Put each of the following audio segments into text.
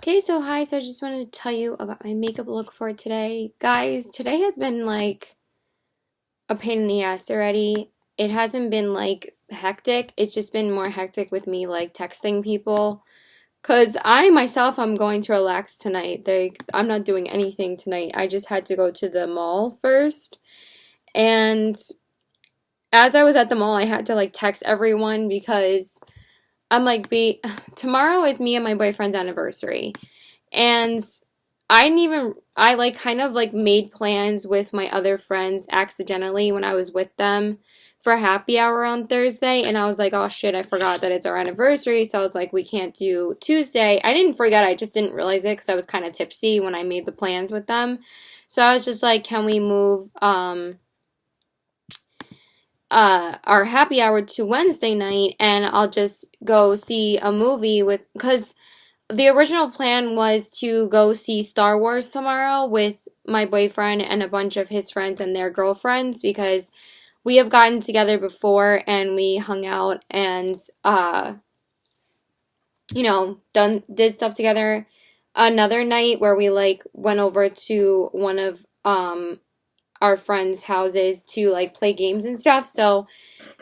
Okay, so hi, so I just wanted to tell you about my makeup look for today. Guys, today has been like a pain in the ass already. It hasn't been like hectic, it's just been more hectic with me like texting people. Cause I myself I'm going to relax tonight. I'm not doing anything tonight. I just had to go to the mall first. And as I was at the mall, I had to like text everyone because I'm like, tomorrow is me and my boyfriend's anniversary. And I like kind of like made plans with my other friends accidentally when I was with them for happy hour on Thursday. And I was like, oh shit, I forgot that it's our anniversary. So I was like, we can't do Tuesday. I didn't forget, I just didn't realize it because I was kind of tipsy when I made the plans with them. So I was just like, can we move, our happy hour to Wednesday night and I'll just go see a movie because the original plan was to go see Star Wars tomorrow with my boyfriend and a bunch of his friends and their girlfriends because we have gotten together before and we hung out and did stuff together. Another night where we like went over to one of our friends' houses to like play games and stuff. So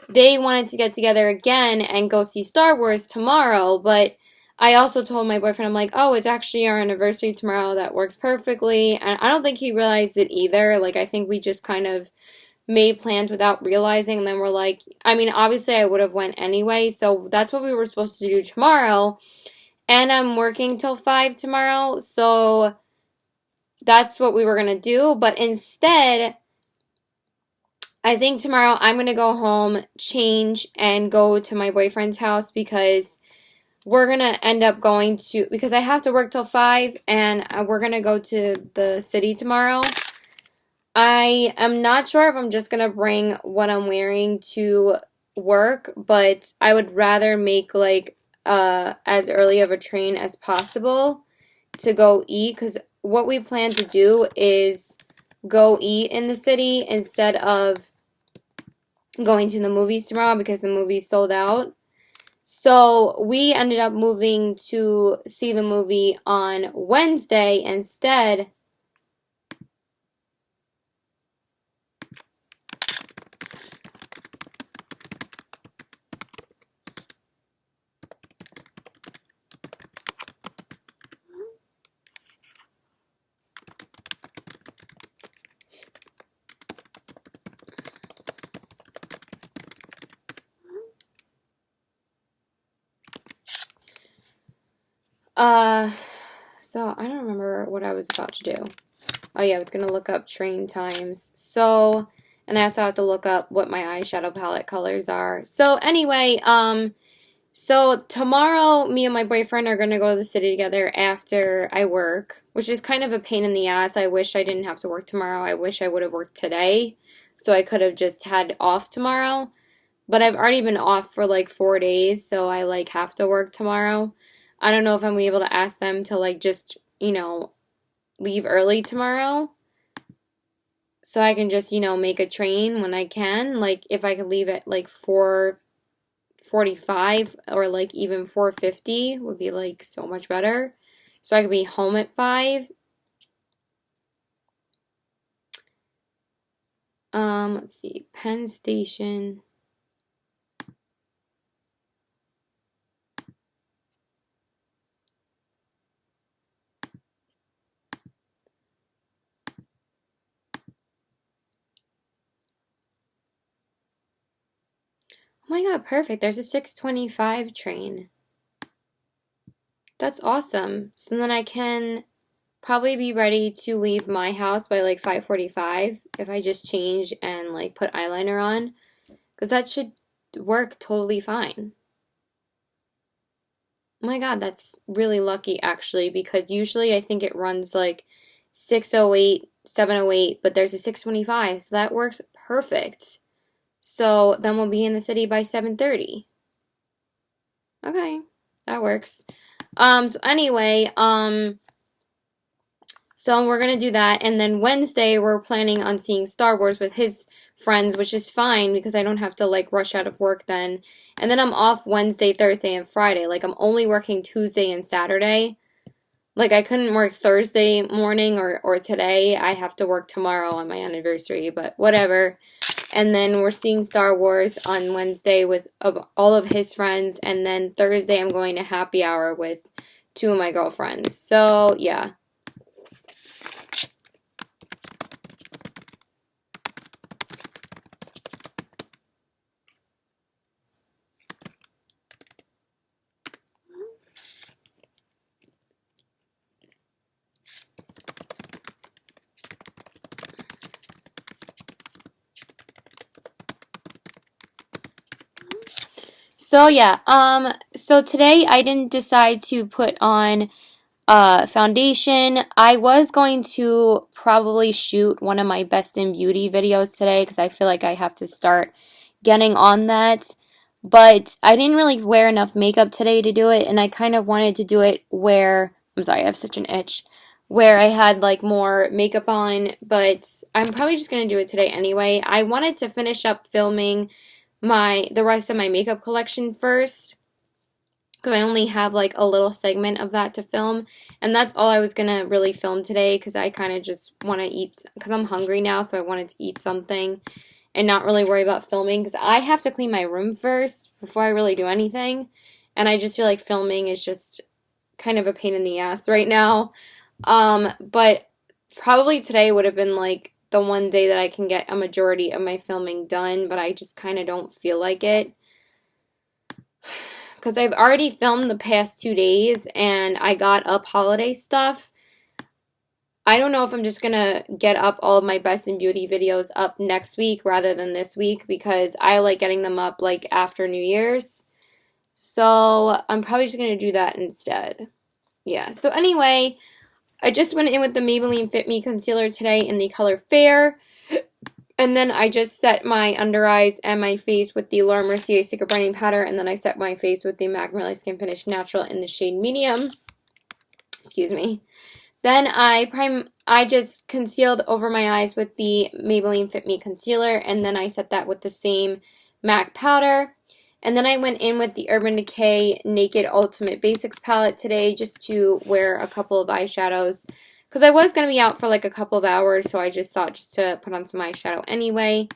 they wanted to get together again and go see Star Wars tomorrow, but I also told my boyfriend, I'm like, oh, it's actually our anniversary tomorrow. That works perfectly. And I don't think he realized it either. Like, I think we just kind of made plans without realizing. And then we're like, I mean, obviously I would have went anyway. So that's what we were supposed to do tomorrow. And I'm working till 5 tomorrow. So that's what we were going to do. But instead, I think tomorrow I'm going to go home, change, and go to my boyfriend's house because we're going to end up going to, because I have to work till 5 and we're going to go to the city tomorrow. I am not sure if I'm just going to bring what I'm wearing to work, but I would rather make like as early of a train as possible to go eat because what we plan to do is go eat in the city instead of going to the movies tomorrow because the movie's sold out. So we ended up moving to see the movie on Wednesday instead. Uh, so I don't remember what I was about to do. Oh yeah, I was gonna look up train times. So, and I also have to look up what my eyeshadow palette colors are. So anyway, so tomorrow me and my boyfriend are gonna go to the city together after I work, which is kind of a pain in the ass. I wish I didn't have to work tomorrow. I wish I would have worked today, so I could have just had off tomorrow. But I've already been off for like 4 days, so I like have to work tomorrow. I don't know if I'm able to ask them to like just, leave early tomorrow so I can just, make a train when I can. Like if I could leave at like 4:45 or like even 4:50 would be like so much better. So I could be home at 5. Let's see. Penn Station. Oh my God, perfect. There's a 6:25 train. That's awesome. So then I can probably be ready to leave my house by like 5:45 if I just change and like put eyeliner on because that should work totally fine. Oh my God, that's really lucky actually because usually I think it runs like 6:08, 7:08, but there's a 6:25, so that works perfect. So then we'll be in the city by 7:30. Okay, that works. So anyway, so we're gonna do that, and then Wednesday we're planning on seeing Star Wars with his friends, which is fine because I don't have to like rush out of work then. And then I'm off Wednesday, Thursday, and Friday. Like I'm only working Tuesday and Saturday. Like I couldn't work Thursday morning or today. I have to work tomorrow on my anniversary, but whatever. And then we're seeing Star Wars on Wednesday with all of his friends, and then Thursday I'm going to happy hour with two of my girlfriends. So, yeah. So yeah, so today I didn't decide to put on foundation. I was going to probably shoot one of my best in beauty videos today because I feel like I have to start getting on that. But I didn't really wear enough makeup today to do it, and I kind of wanted to do it where, I'm sorry, I have such an itch, where I had like more makeup on, but I'm probably just going to do it today anyway. I wanted to finish up filming the rest of my makeup collection first because I only have like a little segment of that to film, and that's all I was gonna really film today because I kind of just want to eat because I'm hungry now, so I wanted to eat something and not really worry about filming because I have to clean my room first before I really do anything, and I just feel like filming is just kind of a pain in the ass right now. But probably today would have been like the one day that I can get a majority of my filming done, but I just kind of don't feel like it because I've already filmed the past 2 days and I got up holiday stuff. I don't know if I'm just gonna get up all of my best in beauty videos up next week rather than this week because I like getting them up like after New Year's. So I'm probably just gonna do that instead. Yeah, so anyway, I just went in with the Maybelline Fit Me Concealer today in the color Fair. And then I just set my under eyes and my face with the Laura Mercier Secret Brightening Powder. And then I set my face with the MAC Merlin Skin Finish Natural in the shade Medium. Excuse me. Then I just concealed over my eyes with the Maybelline Fit Me Concealer. And then I set that with the same MAC powder. And then I went in with the Urban Decay Naked Ultimate Basics palette today just to wear a couple of eyeshadows. Because I was going to be out for like a couple of hours, so I just thought just to put on some eyeshadow anyway.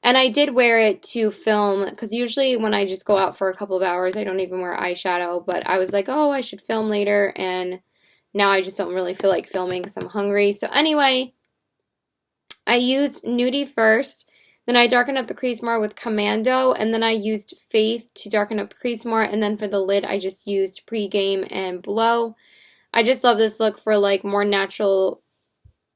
And I did wear it to film, because usually when I just go out for a couple of hours, I don't even wear eyeshadow. But I was like, oh, I should film later, and now I just don't really feel like filming because I'm hungry. So anyway, I used Nudie first. Then I darkened up the crease more with Commando, and then I used Faith to darken up the crease more, and then for the lid, I just used Pregame and Blow. I just love this look for like more natural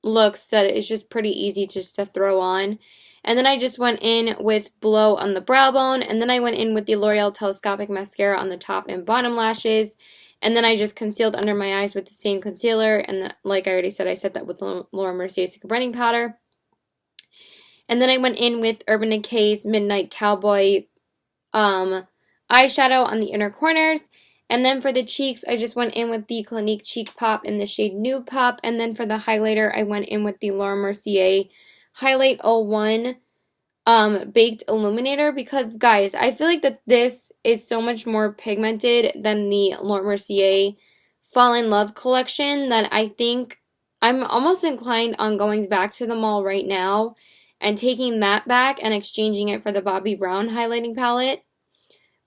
looks that is just pretty easy just to throw on. And then I just went in with Blow on the brow bone, and then I went in with the L'Oreal Telescopic Mascara on the top and bottom lashes. And then I just concealed under my eyes with the same concealer, and like I already said, I set that with Laura Mercier Secret Brightening Powder. And then I went in with Urban Decay's Midnight Cowboy eyeshadow on the inner corners. And then for the cheeks, I just went in with the Clinique Cheek Pop in the shade Nude Pop. And then for the highlighter, I went in with the Laura Mercier Highlight 01 Baked Illuminator. Because, guys, I feel like that this is so much more pigmented than the Laura Mercier Fall in Love collection that I think I'm almost inclined on going back to the mall right now and taking that back and exchanging it for the Bobbi Brown highlighting palette.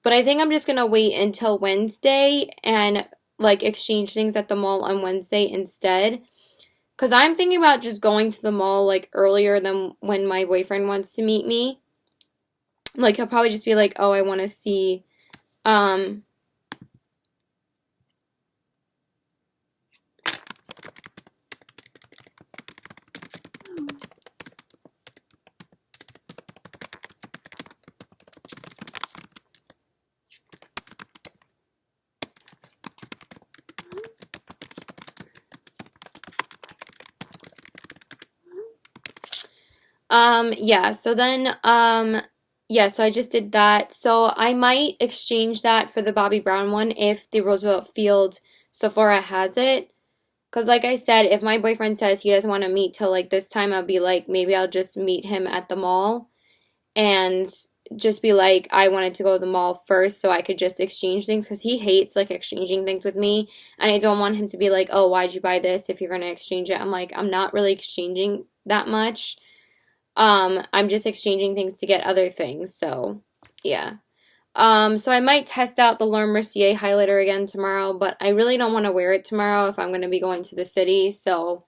But I think I'm just going to wait until Wednesday and like exchange things at the mall on Wednesday instead. Because I'm thinking about just going to the mall like earlier than when my boyfriend wants to meet me. Like he'll probably just be like, oh, I want to see yeah, so then, yeah, so I just did that. So I might exchange that for the Bobbi Brown one if the Roosevelt Field Sephora has it. Because like I said, if my boyfriend says he doesn't want to meet till like this time, I'll be like, maybe I'll just meet him at the mall and just be like, I wanted to go to the mall first so I could just exchange things because he hates like exchanging things with me. And I don't want him to be like, oh, why'd you buy this if you're going to exchange it? I'm like, I'm not really exchanging that much. I'm just exchanging things to get other things. So, yeah. So I might test out the Laura Mercier highlighter again tomorrow, but I really don't want to wear it tomorrow if I'm going to be going to the city. So,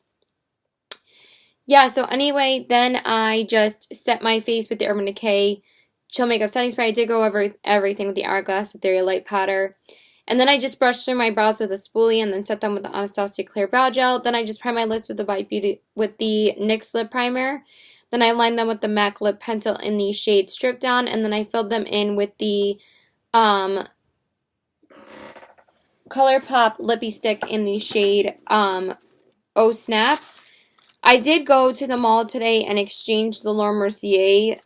yeah, so anyway, then I just set my face with the Urban Decay Chill Makeup Setting Spray. I did go over everything with the Hourglass Ethereal Light Powder. And then I just brushed through my brows with a spoolie and then set them with the Anastasia Clear Brow Gel. Then I just primed my lips with the Bite Beauty with the NYX Lip Primer. Then I lined them with the MAC Lip Pencil in the shade Strip Down. And then I filled them in with the ColourPop Lippy Stick in the shade Oh Snap. I did go to the mall today and exchange the Laura Mercier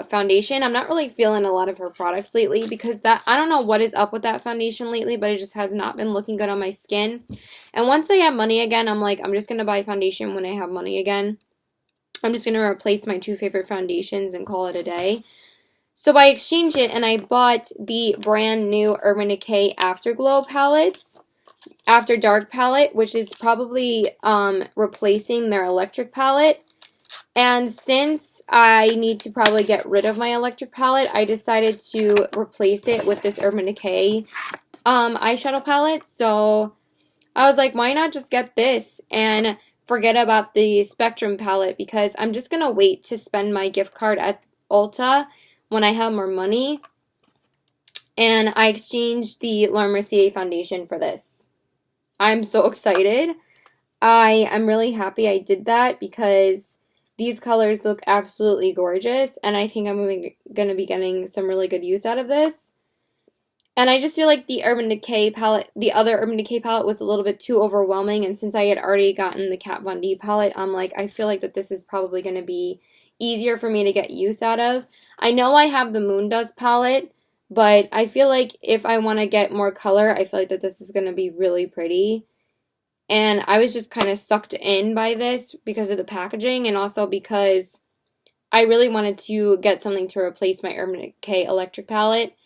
foundation. I'm not really feeling a lot of her products lately because that I don't know what is up with that foundation lately, but it just has not been looking good on my skin. And once I have money again, I'm like, I'm just going to buy foundation when I have money again. I'm just going to replace my two favorite foundations and call it a day. So I exchanged it and I bought the brand new Urban Decay Afterglow palettes. After Dark palette, which is probably replacing their electric palette. And since I need to probably get rid of my electric palette, I decided to replace it with this Urban Decay eyeshadow palette. So I was like, why not just get this and forget about the Spectrum palette, because I'm just going to wait to spend my gift card at Ulta when I have more money. And I exchanged the Laura Mercier foundation for this. I'm so excited. I am really happy I did that because these colors look absolutely gorgeous, and I think I'm going to be getting some really good use out of this. And I just feel like the Urban Decay palette, the other Urban Decay palette was a little bit too overwhelming, and since I had already gotten the Kat Von D palette, I'm like, I feel like that this is probably going to be easier for me to get use out of. I know I have the Moon Dust palette, but I feel like if I want to get more color, I feel like that this is going to be really pretty. And I was just kind of sucked in by this because of the packaging and also because I really wanted to get something to replace my Urban Decay electric palette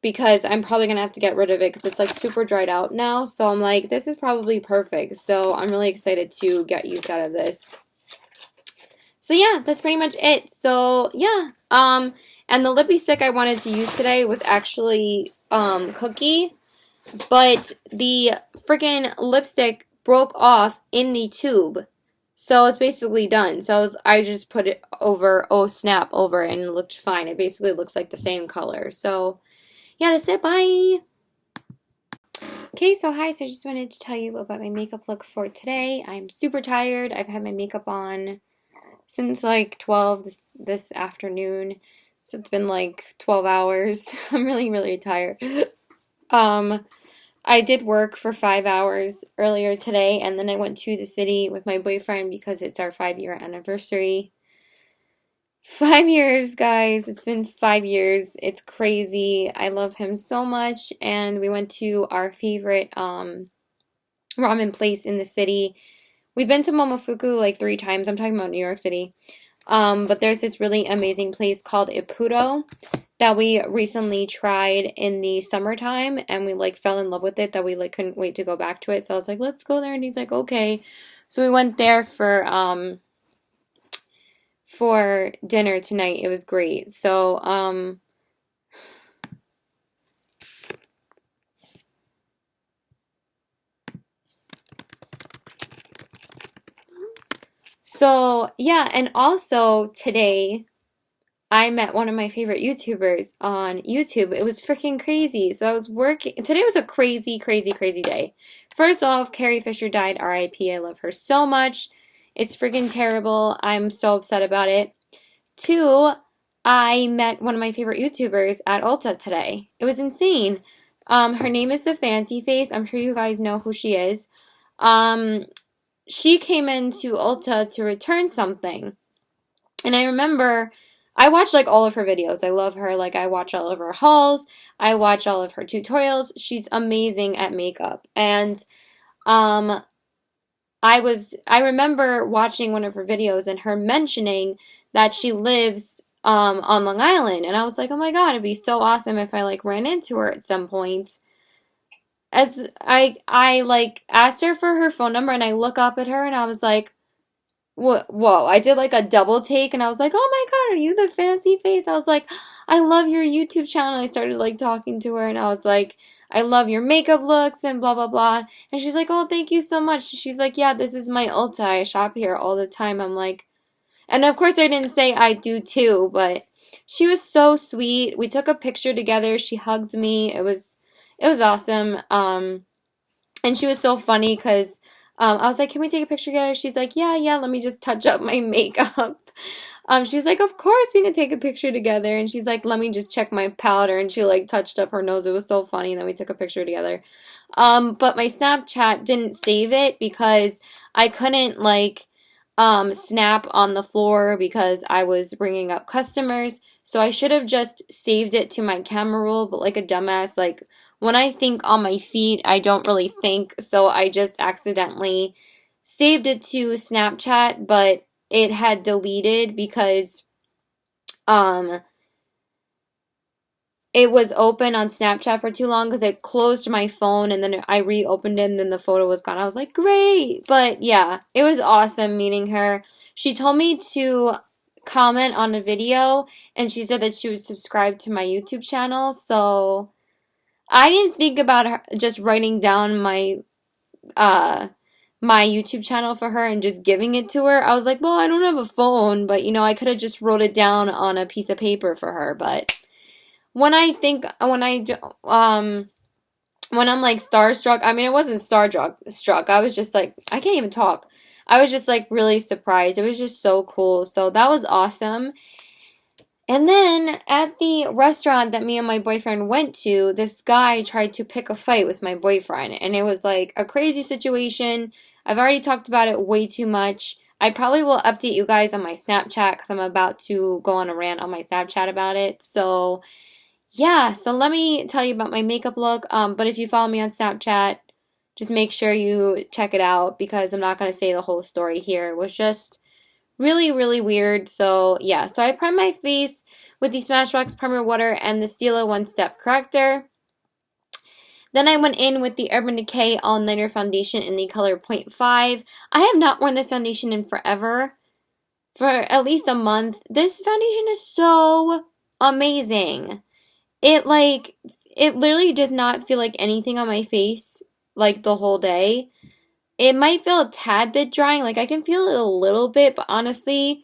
because I'm probably going to have to get rid of it because it's like super dried out now. So I'm like, this is probably perfect. So I'm really excited to get use out of this. So yeah, that's pretty much it. So yeah, and the lippy stick I wanted to use today was actually Cookie, but the freaking lipstick broke off in the tube. So it's basically done. So I just put it over, oh snap, over and it looked fine. It basically looks like the same color. So yeah, that's it. Bye. Okay, so hi. So I just wanted to tell you about my makeup look for today. I'm super tired. I've had my makeup on since like 12 this afternoon. So it's been like 12 hours. I'm really, really tired. I did work for 5 hours earlier today, and then I went to the city with my boyfriend because it's our 5-year anniversary. 5 years, guys. It's been 5 years. It's crazy. I love him so much, and we went to our favorite ramen place in the city. We've been to Momofuku like 3 times. I'm talking about New York City. But there's this really amazing place called Ippudo that we recently tried in the summertime, and we like fell in love with it that we like couldn't wait to go back to it. So I was like, let's go there, and he's like, okay. So we went there for dinner tonight. It was great. So yeah, and also today I met one of my favorite YouTubers on YouTube. It was freaking crazy. So I was working. Today was a crazy, crazy, crazy day. First off, Carrie Fisher died. R.I.P. I love her so much. It's freaking terrible. I'm so upset about it. 2, I met one of my favorite YouTubers at Ulta today. It was insane. Her name is The Fancy Face. I'm sure you guys know who she is. She came into Ulta to return something. And I remember I watch like all of her videos. I love her. Like I watch all of her hauls. I watch all of her tutorials. She's amazing at makeup. And I remember watching one of her videos and her mentioning that she lives on Long Island. And I was like, oh my God, it'd be so awesome if I like ran into her at some point. As I like asked her for her phone number and I look up at her and I was like, whoa, I did like a double take and I was like, oh my God, are you the fancy face? I was like, I love your YouTube channel. I started like talking to her and I was like, I love your makeup looks and blah, blah, blah. And she's like, oh, thank you so much. She's like, yeah, this is my Ulta. I shop here all the time. I'm like, and of course I didn't say I do too, but she was so sweet. We took a picture together. She hugged me. It was awesome. And she was so funny because I was like, can we take a picture together? She's like, yeah, yeah, let me just touch up my makeup. She's like, of course we can take a picture together. And she's like, let me just check my powder. And she like touched up her nose. It was so funny. And then we took a picture together. But my Snapchat didn't save it because I couldn't like snap on the floor because I was bringing up customers. So I should have just saved it to my camera roll, but like a dumbass, like when I think on my feet, I don't really think. So I just accidentally saved it to Snapchat, but it had deleted because um it was open on Snapchat for too long because it closed my phone and then I reopened it and then the photo was gone. I was like, great. But yeah, it was awesome meeting her. She told me to comment on a video and she said that she would subscribe to my YouTube channel. So I didn't think about her just writing down uh my YouTube channel for her and just giving it to her. I was like, well, I don't have a phone, but I could have just wrote it down on a piece of paper for her, but when I'm like starstruck, I mean, I wasn't struck. I was just like, I can't even talk. I was just like really surprised. It was just so cool. So that was awesome. And then at the restaurant that me and my boyfriend went to, this guy tried to pick a fight with my boyfriend. And it was like a crazy situation. I've already talked about it way too much. I probably will update you guys on my Snapchat because I'm about to go on a rant on my Snapchat about it. So yeah, so let me tell you about my makeup look. But if you follow me on Snapchat, just make sure you check it out because I'm not going to say the whole story here. It was just really, really weird. So yeah, so I primed my face with the Smashbox Primer Water and the Stila One Step Corrector. Then I went in with the Urban Decay All Nighter Foundation in the color 0.5. I have not worn this foundation in forever, for at least a month. This foundation is so amazing. It literally does not feel like anything on my face like the whole day. It might feel a tad bit drying, like I can feel it a little bit, but honestly,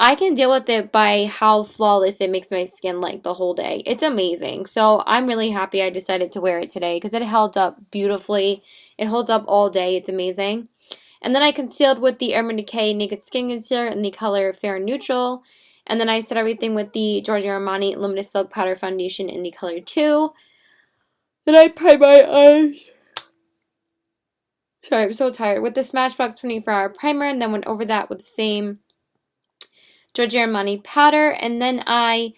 I can deal with it by how flawless it makes my skin like the whole day. It's amazing. So I'm really happy I decided to wear it today because it held up beautifully. It holds up all day. It's amazing. And then I concealed with the Urban Decay Naked Skin Concealer in the color Fair and Neutral. And then I set everything with the Giorgio Armani Luminous Silk Powder Foundation in the color 2. Then I primed my eyes. Sorry, I'm so tired. With the Smashbox 24-hour primer, and then went over that with the same Giorgio Armani powder. And then I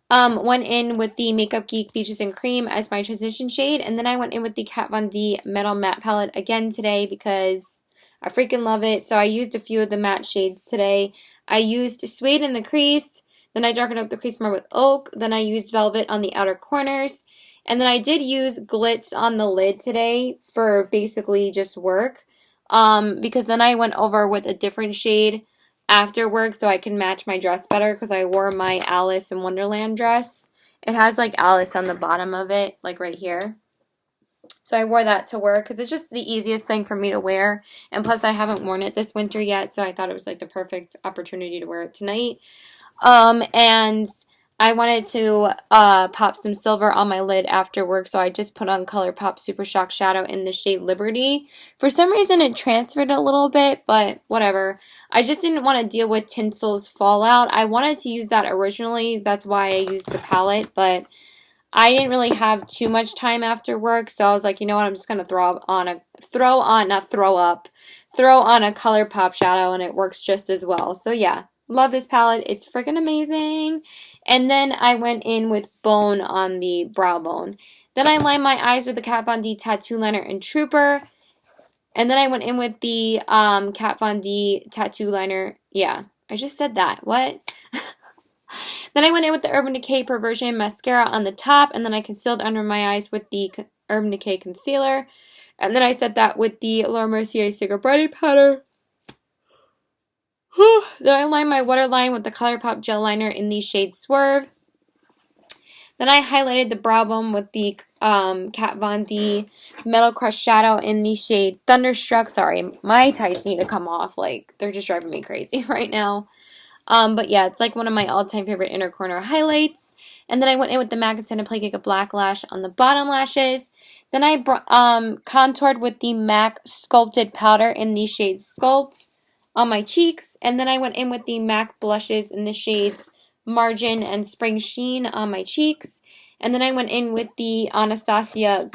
went in with the Makeup Geek Beaches and Cream as my transition shade. And then I went in with the Kat Von D Metal Matte Palette again today because I freaking love it. So I used a few of the matte shades today. I used Suede in the crease. Then I darkened up the crease more with Oak. Then I used Velvet on the outer corners. And then I did use Glitz on the lid today for basically just work. Because then I went over with a different shade after work so I can match my dress better because I wore my Alice in Wonderland dress. It has like Alice on the bottom of it, like right here. So I wore that to work because it's just the easiest thing for me to wear. And plus I haven't worn it this winter yet, so I thought it was like the perfect opportunity to wear it tonight. And I wanted to pop some silver on my lid after work, so I just put on ColourPop Super Shock Shadow in the shade Liberty. For some reason it transferred a little bit, but whatever. I just didn't want to deal with Tinsel's Fallout. I wanted to use that originally, that's why I used the palette, but I didn't really have too much time after work, so I was like, you know what, I'm just going to throw on a ColourPop shadow, and it works just as well. So yeah, love this palette. It's freaking amazing. And then I went in with Bone on the brow bone. Then I lined my eyes with the Kat Von D Tattoo Liner in Trooper. And then I went in with the Kat Von D Tattoo Liner. Yeah, I just said that. What? Then I went in with the Urban Decay Perversion Mascara on the top, and then I concealed under my eyes with the Urban Decay Concealer. And then I set that with the Laura Mercier Cigarette Brightening Powder. Then I lined my waterline with the ColourPop Gel Liner in the shade Swerve. Then I highlighted the brow bone with the Kat Von D Metal Crush Shadow in the shade Thunderstruck. Sorry, my tights need to come off. Like, they're just driving me crazy right now. But yeah, it's like one of my all-time favorite inner corner highlights. And then I went in with the MAC Extended Play Cake Black Lash on the bottom lashes. Then I contoured with the MAC Sculpted Powder in the shade Sculpt on my cheeks. And then I went in with the MAC blushes in the shades Margin and Spring Sheen on my cheeks. And then I went in with the Anastasia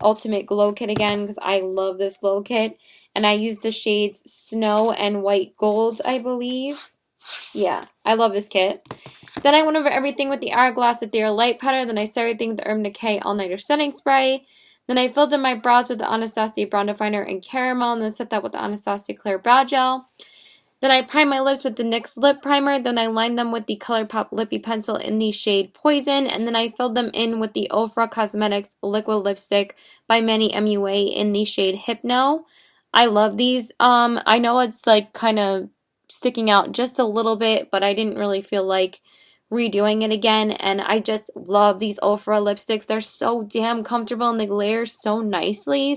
Ultimate Glow Kit again because I love this glow kit. And I used the shades Snow and White Gold, I believe. Yeah, I love this kit. Then I went over everything with the Hourglass Ethereal Light Powder. Then I started everything with the Urban Decay All Nighter Setting Spray. Then I filled in my brows with the Anastasia Brow Definer and Caramel. And then set that with the Anastasia Clear Brow Gel. Then I primed my lips with the NYX Lip Primer. Then I lined them with the ColourPop Lippy Pencil in the shade Poison. And then I filled them in with the Ofra Cosmetics Liquid Lipstick by Manny MUA in the shade Hypno. I love these. I know it's like kind of sticking out just a little bit, but I didn't really feel like redoing it again. And I just love these Ofra lipsticks. They're so damn comfortable and they layer so nicely.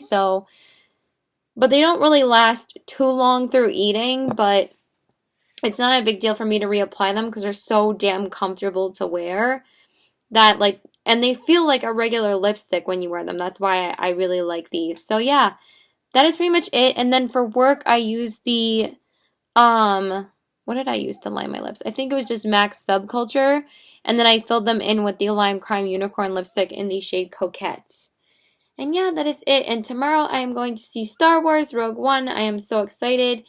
But they don't really last too long through eating, but it's not a big deal for me to reapply them because they're so damn comfortable to wear that and they feel like a regular lipstick when you wear them. That's why I really like these. So yeah, that is pretty much it. And then for work, I use the what did I use to line my lips? I think it was just MAC Subculture. And then I filled them in with the Lime Crime Unicorn lipstick in the shade Coquette. And yeah, that is it. And tomorrow I am going to see Star Wars Rogue One. I am so excited.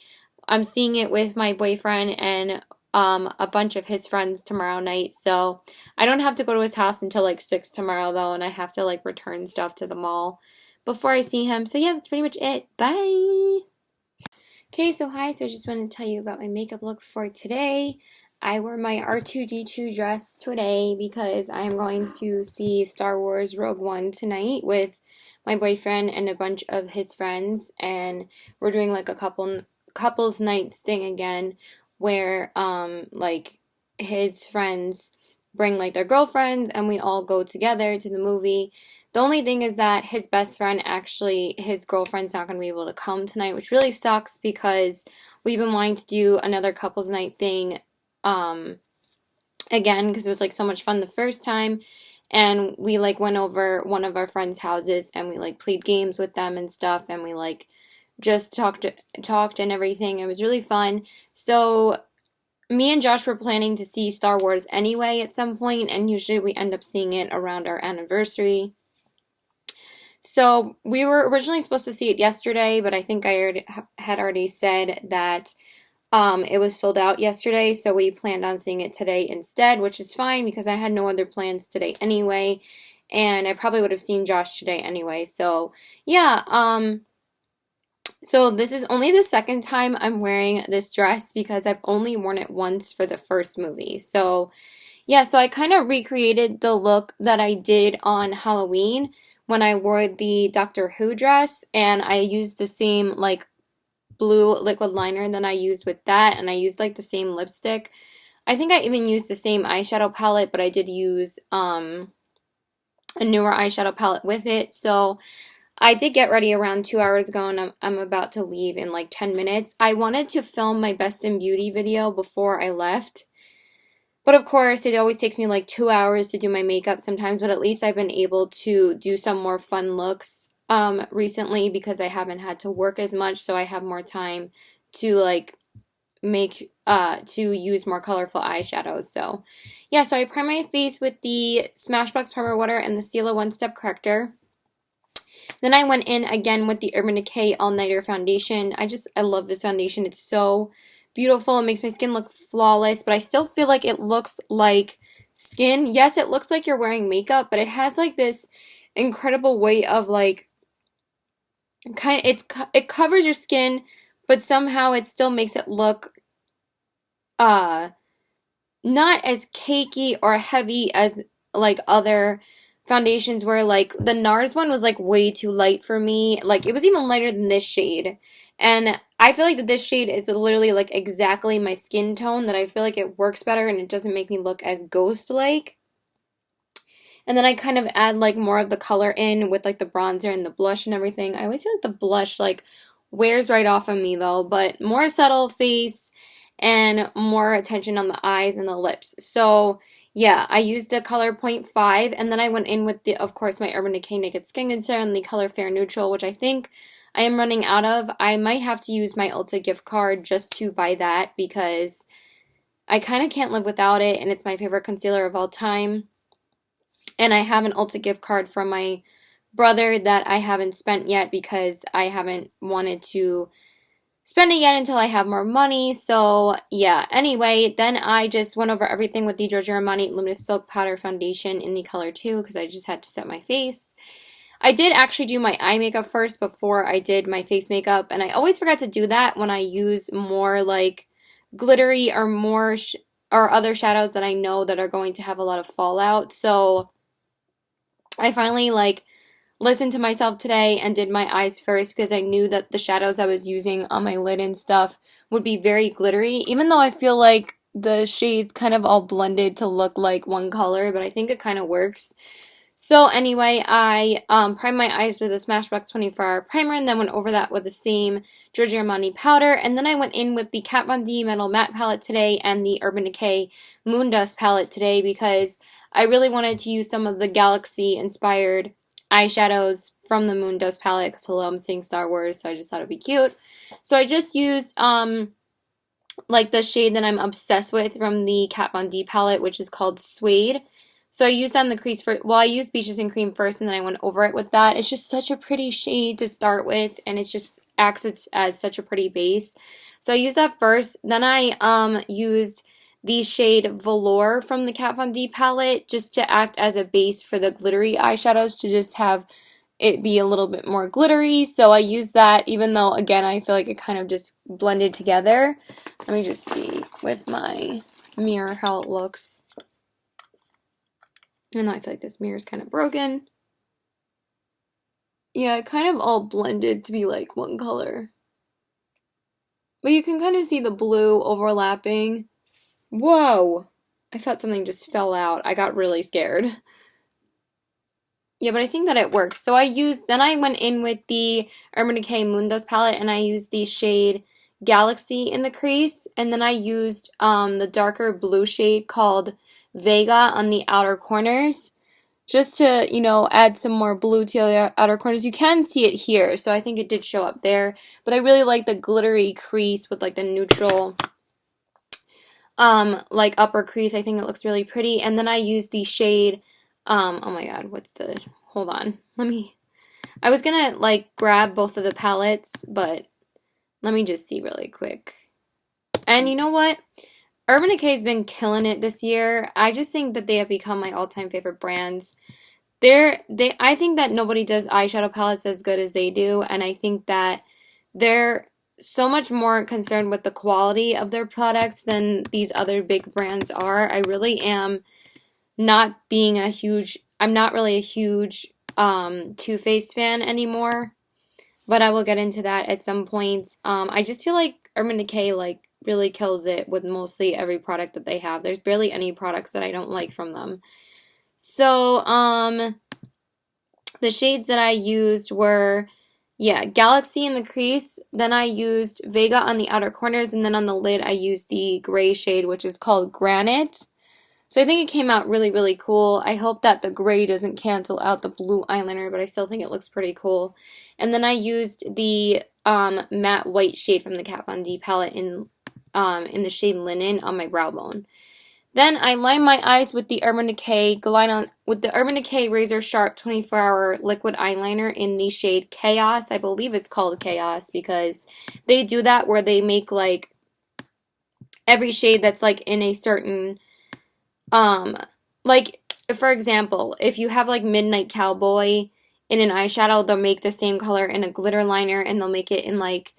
I'm seeing it with my boyfriend and a bunch of his friends tomorrow night. So I don't have to go to his house until like 6 tomorrow though. And I have to like return stuff to the mall before I see him. So yeah, that's pretty much it. Bye! Okay, so hi, so I just wanted to tell you about my makeup look for today. I wore my R2-D2 dress today because I'm going to see Star Wars Rogue One tonight with my boyfriend and a bunch of his friends, and we're doing like a couples nights thing again where like his friends bring like their girlfriends and we all go together to the movie. The only thing is that his best friend, actually, his girlfriend's not going to be able to come tonight, which really sucks because we've been wanting to do another couples night thing again because it was like so much fun the first time. And we like went over one of our friends' houses and we like played games with them and stuff, and we like just talked and everything. It was really fun. So me and Josh were planning to see Star Wars anyway at some point, and usually we end up seeing it around our anniversary. So we were originally supposed to see it yesterday, but I think I had already said that it was sold out yesterday, so we planned on seeing it today instead, which is fine because I had no other plans today anyway, and I probably would have seen Josh today anyway. So yeah, so this is only the second time I'm wearing this dress because I've only worn it once for the first movie. So yeah, so I kind of recreated the look that I did on Halloween when I wore the Doctor Who dress, and I used the same like blue liquid liner that I used with that, and I used like the same lipstick. I think I even used the same eyeshadow palette, but I did use a newer eyeshadow palette with it. So I did get ready around 2 hours ago, and I'm about to leave in like 10 minutes. I wanted to film my Best in Beauty video before I left, but of course, it always takes me like 2 hours to do my makeup sometimes, but at least I've been able to do some more fun looks recently because I haven't had to work as much, so I have more time to like to use more colorful eyeshadows. So yeah, so I prime my face with the Smashbox Primer Water and the Stila One Step Corrector. Then I went in again with the Urban Decay All Nighter Foundation. I love this foundation. It's so beautiful. It makes my skin look flawless, but I still feel like it looks like skin. Yes, it looks like you're wearing makeup, but it has like this incredible way of like it covers your skin, but somehow it still makes it look not as cakey or heavy as like other foundations where like the NARS one was like way too light for me. Like it was even lighter than this shade. And I feel like that this shade is literally like exactly my skin tone, that I feel like it works better and it doesn't make me look as ghost-like. And then I kind of add like more of the color in with like the bronzer and the blush and everything. I always feel like the blush like wears right off of me though, but more subtle face and more attention on the eyes and the lips. So yeah, I used the color 0.5 and then I went in with the, of course, my Urban Decay Naked Skin Concealer and the color Fair Neutral, which I think I am running out of. I might have to use my Ulta gift card just to buy that because I kind of can't live without it and it's my favorite concealer of all time. And I have an Ulta gift card from my brother that I haven't spent yet because I haven't wanted to spend it yet until I have more money. So yeah, anyway, then I just went over everything with the Giorgio Armani Luminous Silk Powder Foundation in the color 2 because I just had to set my face. I did actually do my eye makeup first before I did my face makeup, and I always forgot to do that when I use more like glittery or more or other shadows that I know that are going to have a lot of fallout. So I finally like listened to myself today and did my eyes first because I knew that the shadows I was using on my lid and stuff would be very glittery, even though I feel like the shades kind of all blended to look like one color, but I think it kind of works. So anyway, I primed my eyes with a Smashbox 24-hour primer and then went over that with the same Giorgio Armani powder. And then I went in with the Kat Von D Metal Matte palette today and the Urban Decay Moondust palette today because I really wanted to use some of the Galaxy-inspired eyeshadows from the Moondust palette because, hello, I'm seeing Star Wars, so I just thought it'd be cute. So I just used like the shade that I'm obsessed with from the Kat Von D palette, which is called Suede. So I used that in the crease for, well, I used Beaches and Cream first and then I went over it with that. It's just such a pretty shade to start with and it just acts as such a pretty base. So I used that first. Then I used the shade Velour from the Kat Von D palette just to act as a base for the glittery eyeshadows to just have it be a little bit more glittery. So I used that even though, again, I feel like it kind of just blended together. Let me just see with my mirror how it looks. Even though I feel like this mirror is kind of broken. Yeah, it kind of all blended to be like one color. But you can kind of see the blue overlapping. Whoa! I thought something just fell out. I got really scared. Yeah, but I think that it works. So then I went in with the Urban Decay Moondust palette and I used the shade Galaxy in the crease. And then I used the darker blue shade called Vega on the outer corners. Just to, you know, add some more blue to the outer corners. You can see it here, so I think it did show up there. But I really like the glittery crease with like the neutral like upper crease. I think it looks really pretty. And then I used the shade oh my god, hold on. I was gonna like grab both of the palettes, but let me just see really quick. And you know what? Urban Decay's been killing it this year. I just think that they have become my all-time favorite brands. I think that nobody does eyeshadow palettes as good as they do, and I think that they're so much more concerned with the quality of their products than these other big brands are. I really am I'm not really a huge Too Faced fan anymore, but I will get into that at some point. I just feel like Urban Decay like really kills it with mostly every product that they have. There's barely any products that I don't like from them. So, the shades that I used were, yeah, Galaxy in the crease, then I used Vega on the outer corners, and then on the lid I used the gray shade, which is called Granite. So I think it came out really, really cool. I hope that the gray doesn't cancel out the blue eyeliner, but I still think it looks pretty cool. And then I used the matte white shade from the Kat Von D palette in the shade Linen on my brow bone. Then I lined my eyes with the Urban Decay Razor Sharp 24-hour liquid eyeliner in the shade Chaos. I believe it's called Chaos because they do that where they make like every shade that's like in a certain like for example, if you have like Midnight Cowboy in an eyeshadow, they'll make the same color in a glitter liner and they'll make it in like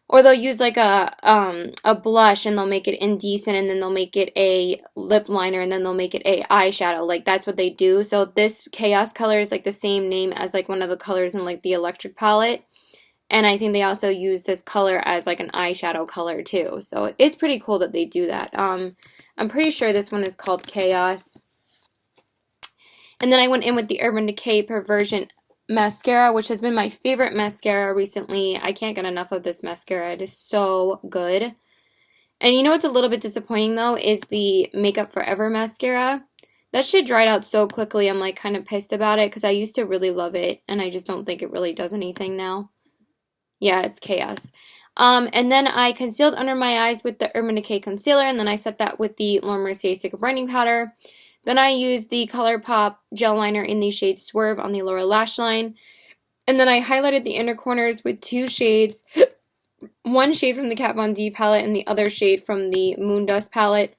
Or they'll use like a blush and they'll make it indecent and then they'll make it a lip liner and then they'll make it a eyeshadow. Like that's what they do. So this Chaos color is like the same name as like one of the colors in like the Electric palette. And I think they also use this color as like an eyeshadow color too. So it's pretty cool that they do that. I'm pretty sure this one is called Chaos. And then I went in with the Urban Decay Perversion mascara, which has been my favorite mascara recently. I can't get enough of this mascara. It is so good. And you know what's a little bit disappointing though is the Makeup Forever mascara. That shit dried out so quickly. I'm like kind of pissed about it because I used to really love it and I just don't think it really does anything now. Yeah, it's Chaos. And then I concealed under my eyes with the Urban Decay concealer and then I set that with the Laura Mercier Stick Brightening Powder. Then I used the ColourPop gel liner in the shade Swerve on the lower lash line. And then I highlighted the inner corners with two shades. One shade from the Kat Von D palette and the other shade from the Moondust palette.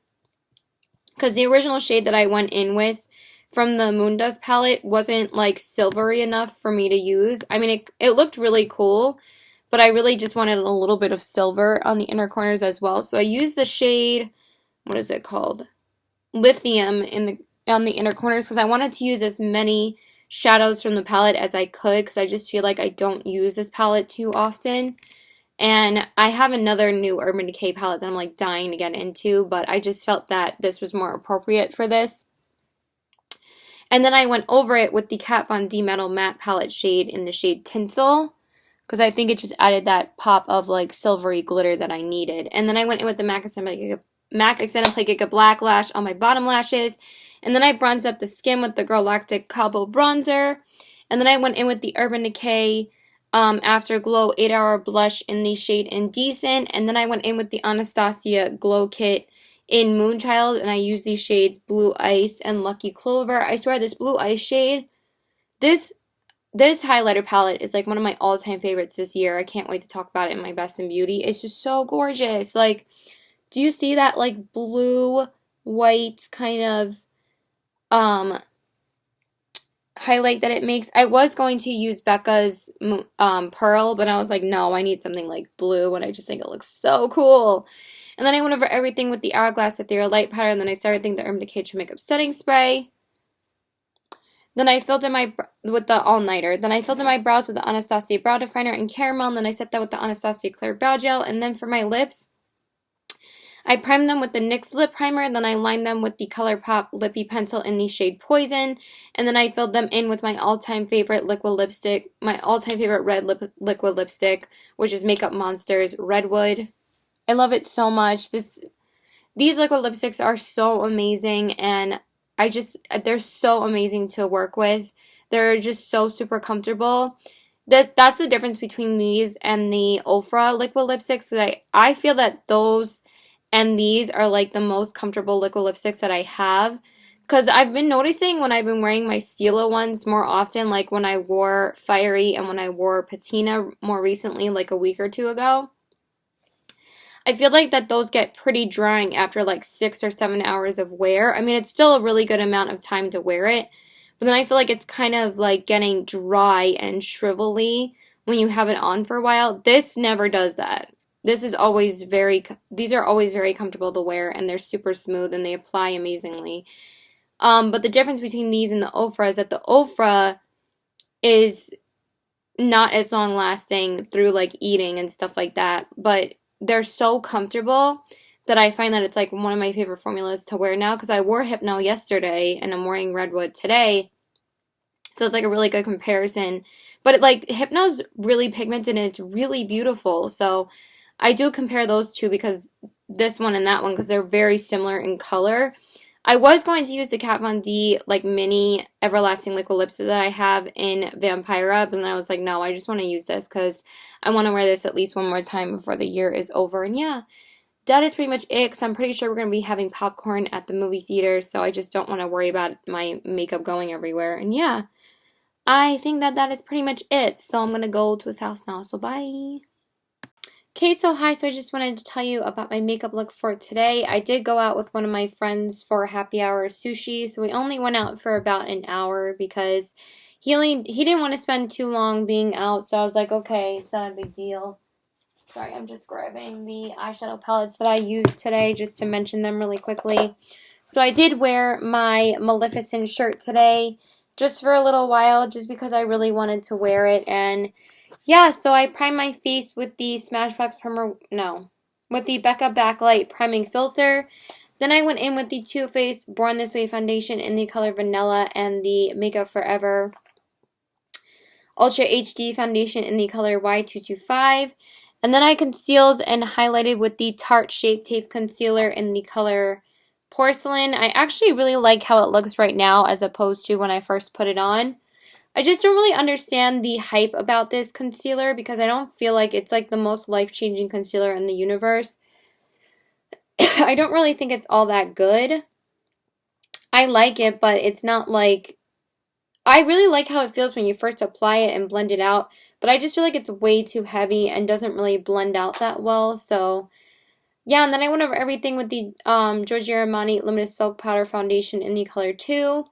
Because the original shade that I went in with from the Moondust palette wasn't like silvery enough for me to use. I mean, it looked really cool, but I really just wanted a little bit of silver on the inner corners as well. So I used the shade, what is it called? Lithium on the inner corners because I wanted to use as many shadows from the palette as I could because I just feel like I don't use this palette too often. And I have another new Urban Decay palette that I'm like dying to get into, but I just felt that this was more appropriate for this. And then I went over it with the Kat Von D Metal Matte palette shade in the shade Tinsel because I think it just added that pop of like silvery glitter that I needed. And then I went in with the MAC Extended Play Giga Black Lash on my bottom lashes. And then I bronzed up the skin with the Girlactic Cobble Bronzer. And then I went in with the Urban Decay Afterglow 8-Hour Blush in the shade Indecent. And then I went in with the Anastasia Glow Kit in Moonchild. And I used these shades Blue Ice and Lucky Clover. I swear this Blue Ice shade, this highlighter palette is like one of my all-time favorites this year. I can't wait to talk about it in my Best in Beauty. It's just so gorgeous. Like, do you see that like blue, white kind of highlight that it makes? I was going to use Becca's Pearl, but I was like, no, I need something like blue, and I just think it looks so cool. And then I went over everything with the Hourglass Ethereal Light Powder, and then I started thinking the Urban Decay True Makeup Setting Spray. Then I filled in with the all-nighter. Then I filled in my brows with the Anastasia Brow Definer in Caramel, and then I set that with the Anastasia Clear Brow Gel. And then for my lips, I primed them with the NYX Lip Primer, and then I lined them with the ColourPop Lippy Pencil in the shade Poison, and then I filled them in with my all-time favorite liquid lipstick, my all-time favorite red liquid lipstick, which is Makeup Monster's Redwood. I love it so much. These liquid lipsticks are so amazing, and they're so amazing to work with. They're just so super comfortable. That's the difference between these and the Ofra liquid lipsticks. So I feel that those and these are like the most comfortable liquid lipsticks that I have. Because I've been noticing when I've been wearing my Stila ones more often, like when I wore Fiery and when I wore Patina more recently, like a week or two ago. I feel like that those get pretty drying after like 6 or 7 hours of wear. I mean, it's still a really good amount of time to wear it. But then I feel like it's kind of like getting dry and shrivelly when you have it on for a while. This never does that. These are always very comfortable to wear, and they're super smooth, and they apply amazingly. But the difference between these and the Ofra is that the Ofra is not as long lasting through like eating and stuff like that, but they're so comfortable that I find that it's like one of my favorite formulas to wear now, because I wore Hypno yesterday, and I'm wearing Redwood today, so it's like a really good comparison. But Hypno's really pigmented, and it's really beautiful, so I do compare those two because this one and that one because they're very similar in color. I was going to use the Kat Von D like mini everlasting liquid lipstick that I have in Vampira, but then I was like, no, I just want to use this because I want to wear this at least one more time before the year is over. And yeah, that is pretty much it, because I'm pretty sure we're going to be having popcorn at the movie theater, so I just don't want to worry about my makeup going everywhere. And yeah, I think that is pretty much it. So I'm going to go to his house now, so bye. Okay, so hi, so I just wanted to tell you about my makeup look for today. I did go out with one of my friends for happy hour sushi, so we only went out for about an hour because he didn't want to spend too long being out, so I was like, okay, it's not a big deal. Sorry, I'm just grabbing the eyeshadow palettes that I used today just to mention them really quickly. So I did wear my Maleficent shirt today just for a little while just because I really wanted to wear it. And yeah, so I primed my face with the Smashbox Primer, no, with the Becca Backlight Priming Filter. Then I went in with the Too Faced Born This Way foundation in the color Vanilla and the Makeup Forever Ultra HD foundation in the color Y225. And then I concealed and highlighted with the Tarte Shape Tape Concealer in the color Porcelain. I actually really like how it looks right now as opposed to when I first put it on. I just don't really understand the hype about this concealer because I don't feel like it's like the most life-changing concealer in the universe. I don't really think it's all that good. I like it, but it's not like... I really like how it feels when you first apply it and blend it out, but I just feel like it's way too heavy and doesn't really blend out that well, so... Yeah, and then I went over everything with the Giorgio Armani Luminous Silk Powder Foundation in the color 2.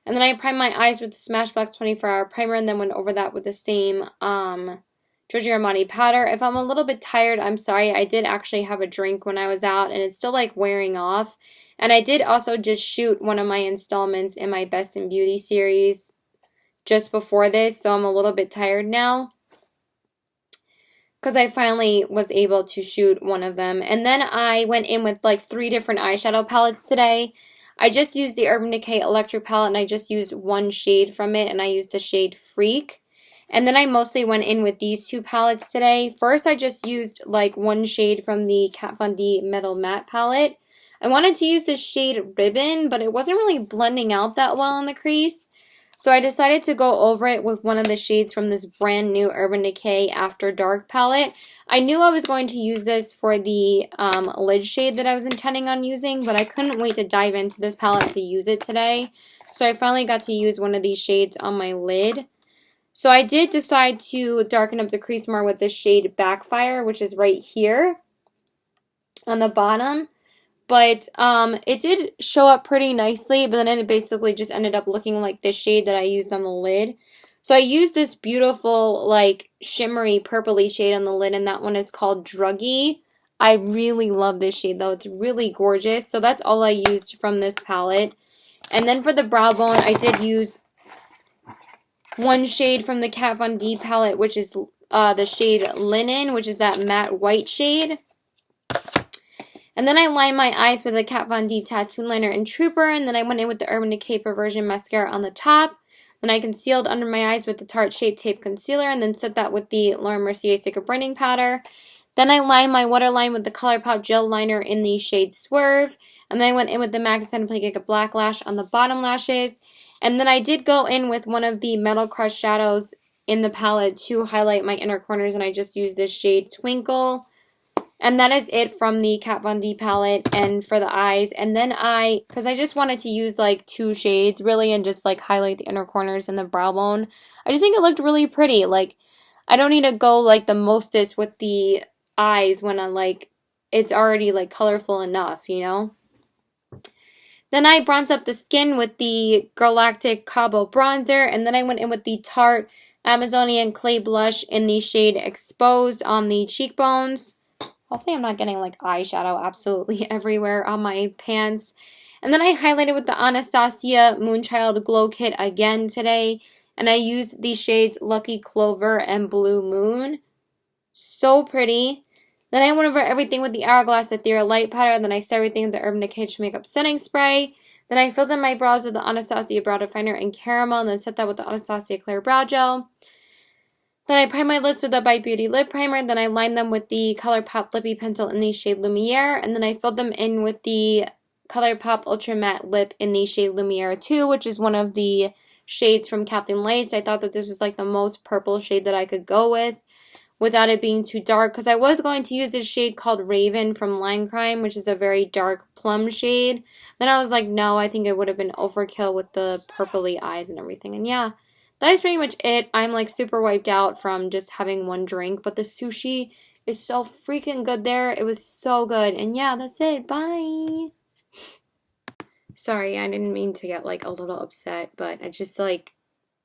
And then I primed my eyes with the Smashbox 24-hour primer and then went over that with the same Giorgio Armani powder. If I'm a little bit tired, I'm sorry. I did actually have a drink when I was out and it's still like wearing off. And I did also just shoot one of my installments in my Best in Beauty series just before this, so I'm a little bit tired now because I finally was able to shoot one of them. And then I went in with like 3 different eyeshadow palettes today. I just used the Urban Decay Electric palette and I just used one shade from it and I used the shade Freak. And then I mostly went in with these 2 palettes today. First I just used like one shade from the Kat Von D Metal Matte palette. I wanted to use this shade Ribbon, but it wasn't really blending out that well in the crease. So I decided to go over it with one of the shades from this brand new Urban Decay After Dark palette. I knew I was going to use this for the lid shade that I was intending on using, but I couldn't wait to dive into this palette to use it today. So I finally got to use one of these shades on my lid. So I did decide to darken up the crease more with this shade Backfire, which is right here on the bottom. But it did show up pretty nicely, but then it basically just ended up looking like this shade that I used on the lid. So I used this beautiful, like, shimmery purpley shade on the lid, and that one is called Druggy. I really love this shade, though. It's really gorgeous. So that's all I used from this palette. And then for the brow bone, I did use one shade from the Kat Von D palette, which is the shade Linen, which is that matte white shade. And then I lined my eyes with a Kat Von D Tattoo Liner in Trooper, and then I went in with the Urban Decay Perversion Mascara on the top. Then I concealed under my eyes with the Tarte Shape Tape Concealer, and then set that with the Laura Mercier Sticker Brightening Powder. Then I lined my waterline with the ColourPop Gel Liner in the shade Swerve, and then I went in with the MAC Extended Play Cake Black Lash on the bottom lashes. And then I did go in with one of the Metal Crush shadows in the palette to highlight my inner corners, and I just used this shade Twinkle. And that is it from the Kat Von D palette and for the eyes. And then because I just wanted to use like 2 shades really and just like highlight the inner corners and the brow bone. I just think it looked really pretty. Like, I don't need to go like the mostest with the eyes when I'm like, it's already like colorful enough, you know? Then I bronzed up the skin with the Galactic Cabo Bronzer. And then I went in with the Tarte Amazonian Clay Blush in the shade Exposed on the cheekbones. Hopefully I'm not getting like eyeshadow absolutely everywhere on my pants. And then I highlighted with the Anastasia Moonchild Glow Kit again today. And I used these shades Lucky Clover and Blue Moon. So pretty. Then I went over everything with the Hourglass Ethereal Light Powder. And then I set everything with the Urban Decay Makeup Setting Spray. Then I filled in my brows with the Anastasia Brow Definer in Caramel. And then set that with the Anastasia Clear Brow Gel. Then I primed my lips with the Bite Beauty Lip Primer. Then I lined them with the ColourPop Lippy Pencil in the shade Lumiere. And then I filled them in with the ColourPop Ultra Matte Lip in the shade Lumiere 2, which is one of the shades from Kathleen Lights. I thought that this was like the most purple shade that I could go with without it being too dark. Because I was going to use this shade called Raven from Line Crime, which is a very dark plum shade. Then I was like, no, I think it would have been overkill with the purpley eyes and everything. And yeah. That is pretty much it. I'm like super wiped out from just having one drink, but the sushi is so freaking good there. It was so good. And yeah, that's it. Bye. Sorry, I didn't mean to get like a little upset, but it just like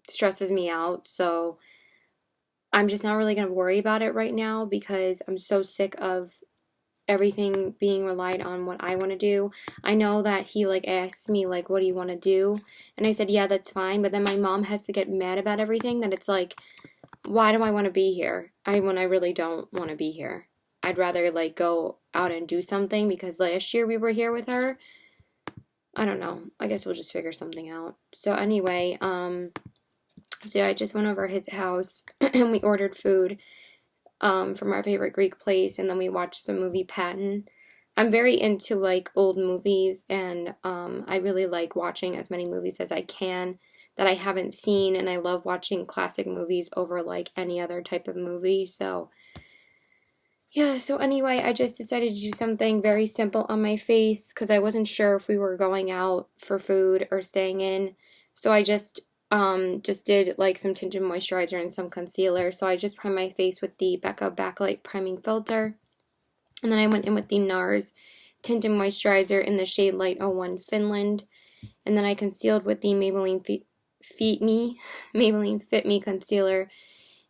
stresses me out. So I'm just not really going to worry about it right now because I'm so sick of everything being relied on what I want to do. I know that he like asks me like, what do you want to do? And I said, yeah, that's fine. But then my mom has to get mad about everything, that it's like, why do I want to be here? When I really don't want to be here. I'd rather like go out and do something, because last year we were here with her. I don't know. I guess we'll just figure something out. So anyway, so I just went over his house and we ordered food from our favorite Greek place, and then we watched the movie Patton. I'm very into like old movies, and I really like watching as many movies as I can that I haven't seen, and I love watching classic movies over like any other type of movie. So yeah, so anyway, I just decided to do something very simple on my face because I wasn't sure if we were going out for food or staying in. So I just did like some tinted moisturizer and some concealer. So I just primed my face with the Becca Backlight Priming Filter. And then I went in with the NARS Tinted Moisturizer in the shade Light 01 Finland. And then I concealed with the Maybelline Fit Me Concealer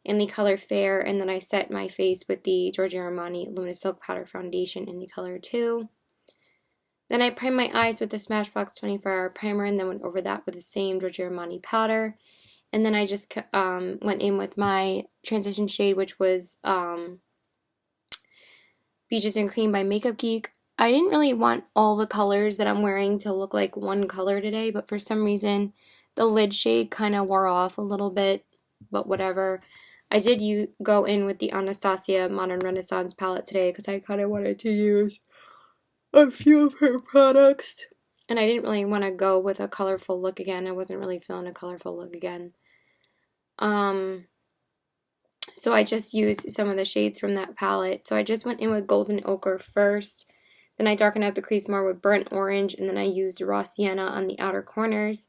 in the color Fair, and then I set my face with the Giorgio Armani Luminous Silk Powder Foundation in the color 2. Then I primed my eyes with the Smashbox 24-Hour Primer, and then went over that with the same Giorgio Armani powder. And then I just went in with my transition shade, which was Beaches and Cream by Makeup Geek. I didn't really want all the colors that I'm wearing to look like one color today, but for some reason the lid shade kind of wore off a little bit, but whatever. I did go in with the Anastasia Modern Renaissance palette today because I kind of wanted to use a few of her products. And I didn't really want to go with a colorful look again. I wasn't really feeling a colorful look again. So I just used some of the shades from that palette. So I just went in with Golden Ochre first. Then I darkened out the crease more with Burnt Orange. And then I used Raw Sienna on the outer corners.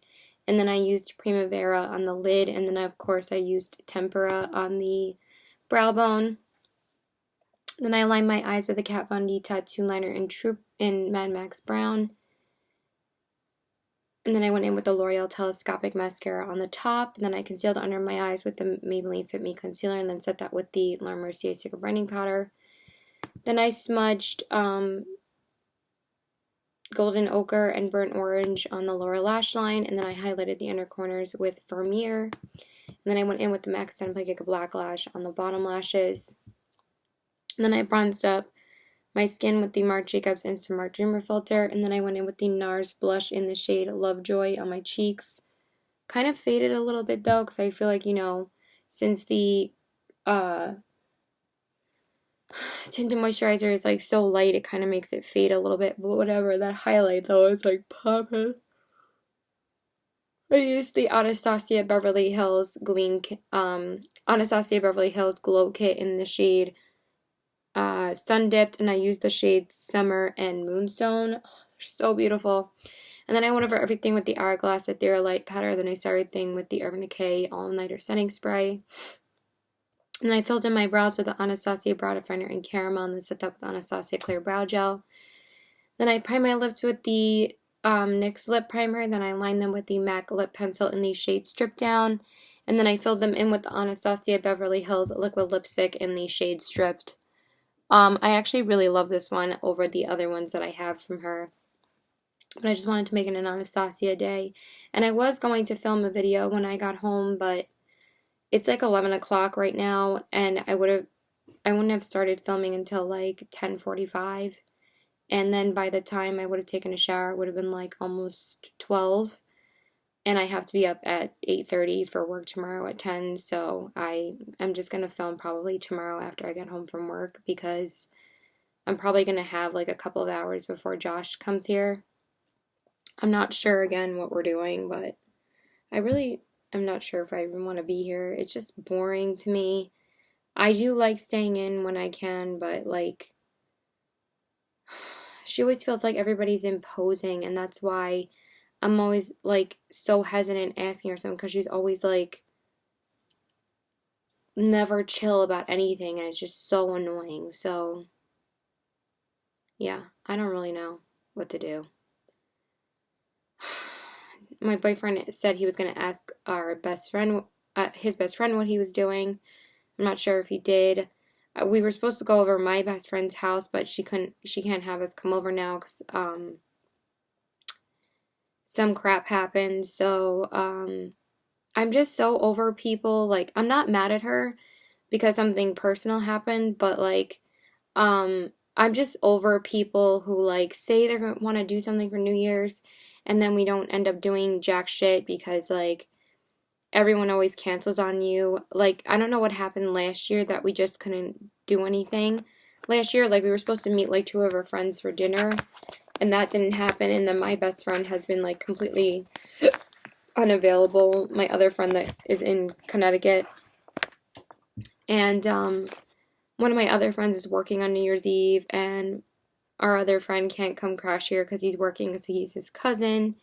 And then I used Primavera on the lid, and then of course I used Tempera on the brow bone. Then I lined my eyes with a Kat Von D tattoo liner in Mad Max Brown. And then I went in with the L'Oreal Telescopic Mascara on the top. And then I concealed under my eyes with the Maybelline Fit Me Concealer, and then set that with the Laura Mercier Secret Brightening Powder. Then I smudged Golden Ochre and Burnt Orange on the lower lash line, and then I highlighted the inner corners with Vermeer. And then I went in with the MAC Cineplex Black Lash on the bottom lashes. And then I bronzed up my skin with the Marc Jacobs Instant Mark Dreamer filter, and then I went in with the NARS blush in the shade Lovejoy on my cheeks. Kind of faded a little bit though, because I feel like, since the tinted moisturizer is like so light, it kind of makes it fade a little bit, but whatever. That highlight though is like popping. I used the Anastasia Beverly Hills Glow Kit in the shade Sun Dipped, and I used the shades Summer and Moonstone. Oh, they're so beautiful. And then I went over everything with the Hourglass Ethereal Light powder. Then I started everything with the Urban Decay All Nighter Setting Spray. And I filled in my brows with the Anastasia Brow Definer in Caramel, and then set that with Anastasia Clear Brow Gel. Then I primed my lips with the NYX Lip Primer. Then I lined them with the MAC Lip Pencil in the shade Strip Down. And then I filled them in with the Anastasia Beverly Hills Liquid Lipstick in the shade Stripped. I actually really love this one over the other ones that I have from her. But I just wanted to make it an Anastasia day. And I was going to film a video when I got home, but it's like 11 o'clock right now, and I wouldn't have started filming until like 10:45. And then by the time I would have taken a shower, it would have been like almost 12. And I have to be up at 8:30 for work tomorrow at 10. So I'm just going to film probably tomorrow after I get home from work, because I'm probably going to have like a couple of hours before Josh comes here. I'm not sure again what we're doing, but I'm not sure if I even want to be here. It's just boring to me. I do like staying in when I can, but like, she always feels like everybody's imposing, and that's why I'm always like so hesitant asking her something, because she's always like never chill about anything, and it's just so annoying. So yeah, I don't really know what to do. My boyfriend said he was going to ask our best friend, his best friend, what he was doing. I'm not sure if he did. We were supposed to go over my best friend's house, but she can't have us come over now because some crap happened. So I'm just so over people. Like, I'm not mad at her because something personal happened, but like I'm just over people who like say they're gonna want to do something for New Year's and then we don't end up doing jack shit because like everyone always cancels on you. Like, I don't know what happened last year that we just couldn't do anything. Last year, like, we were supposed to meet like two of our friends for dinner and that didn't happen, and then my best friend has been like completely unavailable. My other friend that is in Connecticut, and one of my other friends is working on New Year's Eve, and our other friend can't come crash here because he's working because he's his cousin.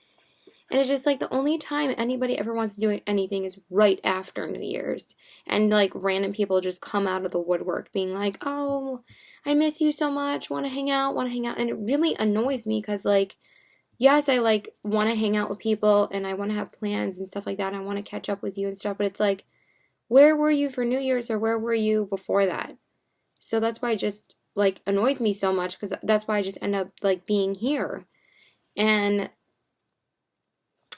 And it's just like the only time anybody ever wants to do anything is right after New Year's. And like random people just come out of the woodwork being like, oh, I miss you so much, want to hang out, want to hang out. And it really annoys me because like, yes, I like want to hang out with people and I want to have plans and stuff like that. I want to catch up with you and stuff. But it's like, where were you for New Year's or where were you before that? So that's why it just like annoys me so much because that's why I just end up like being here. And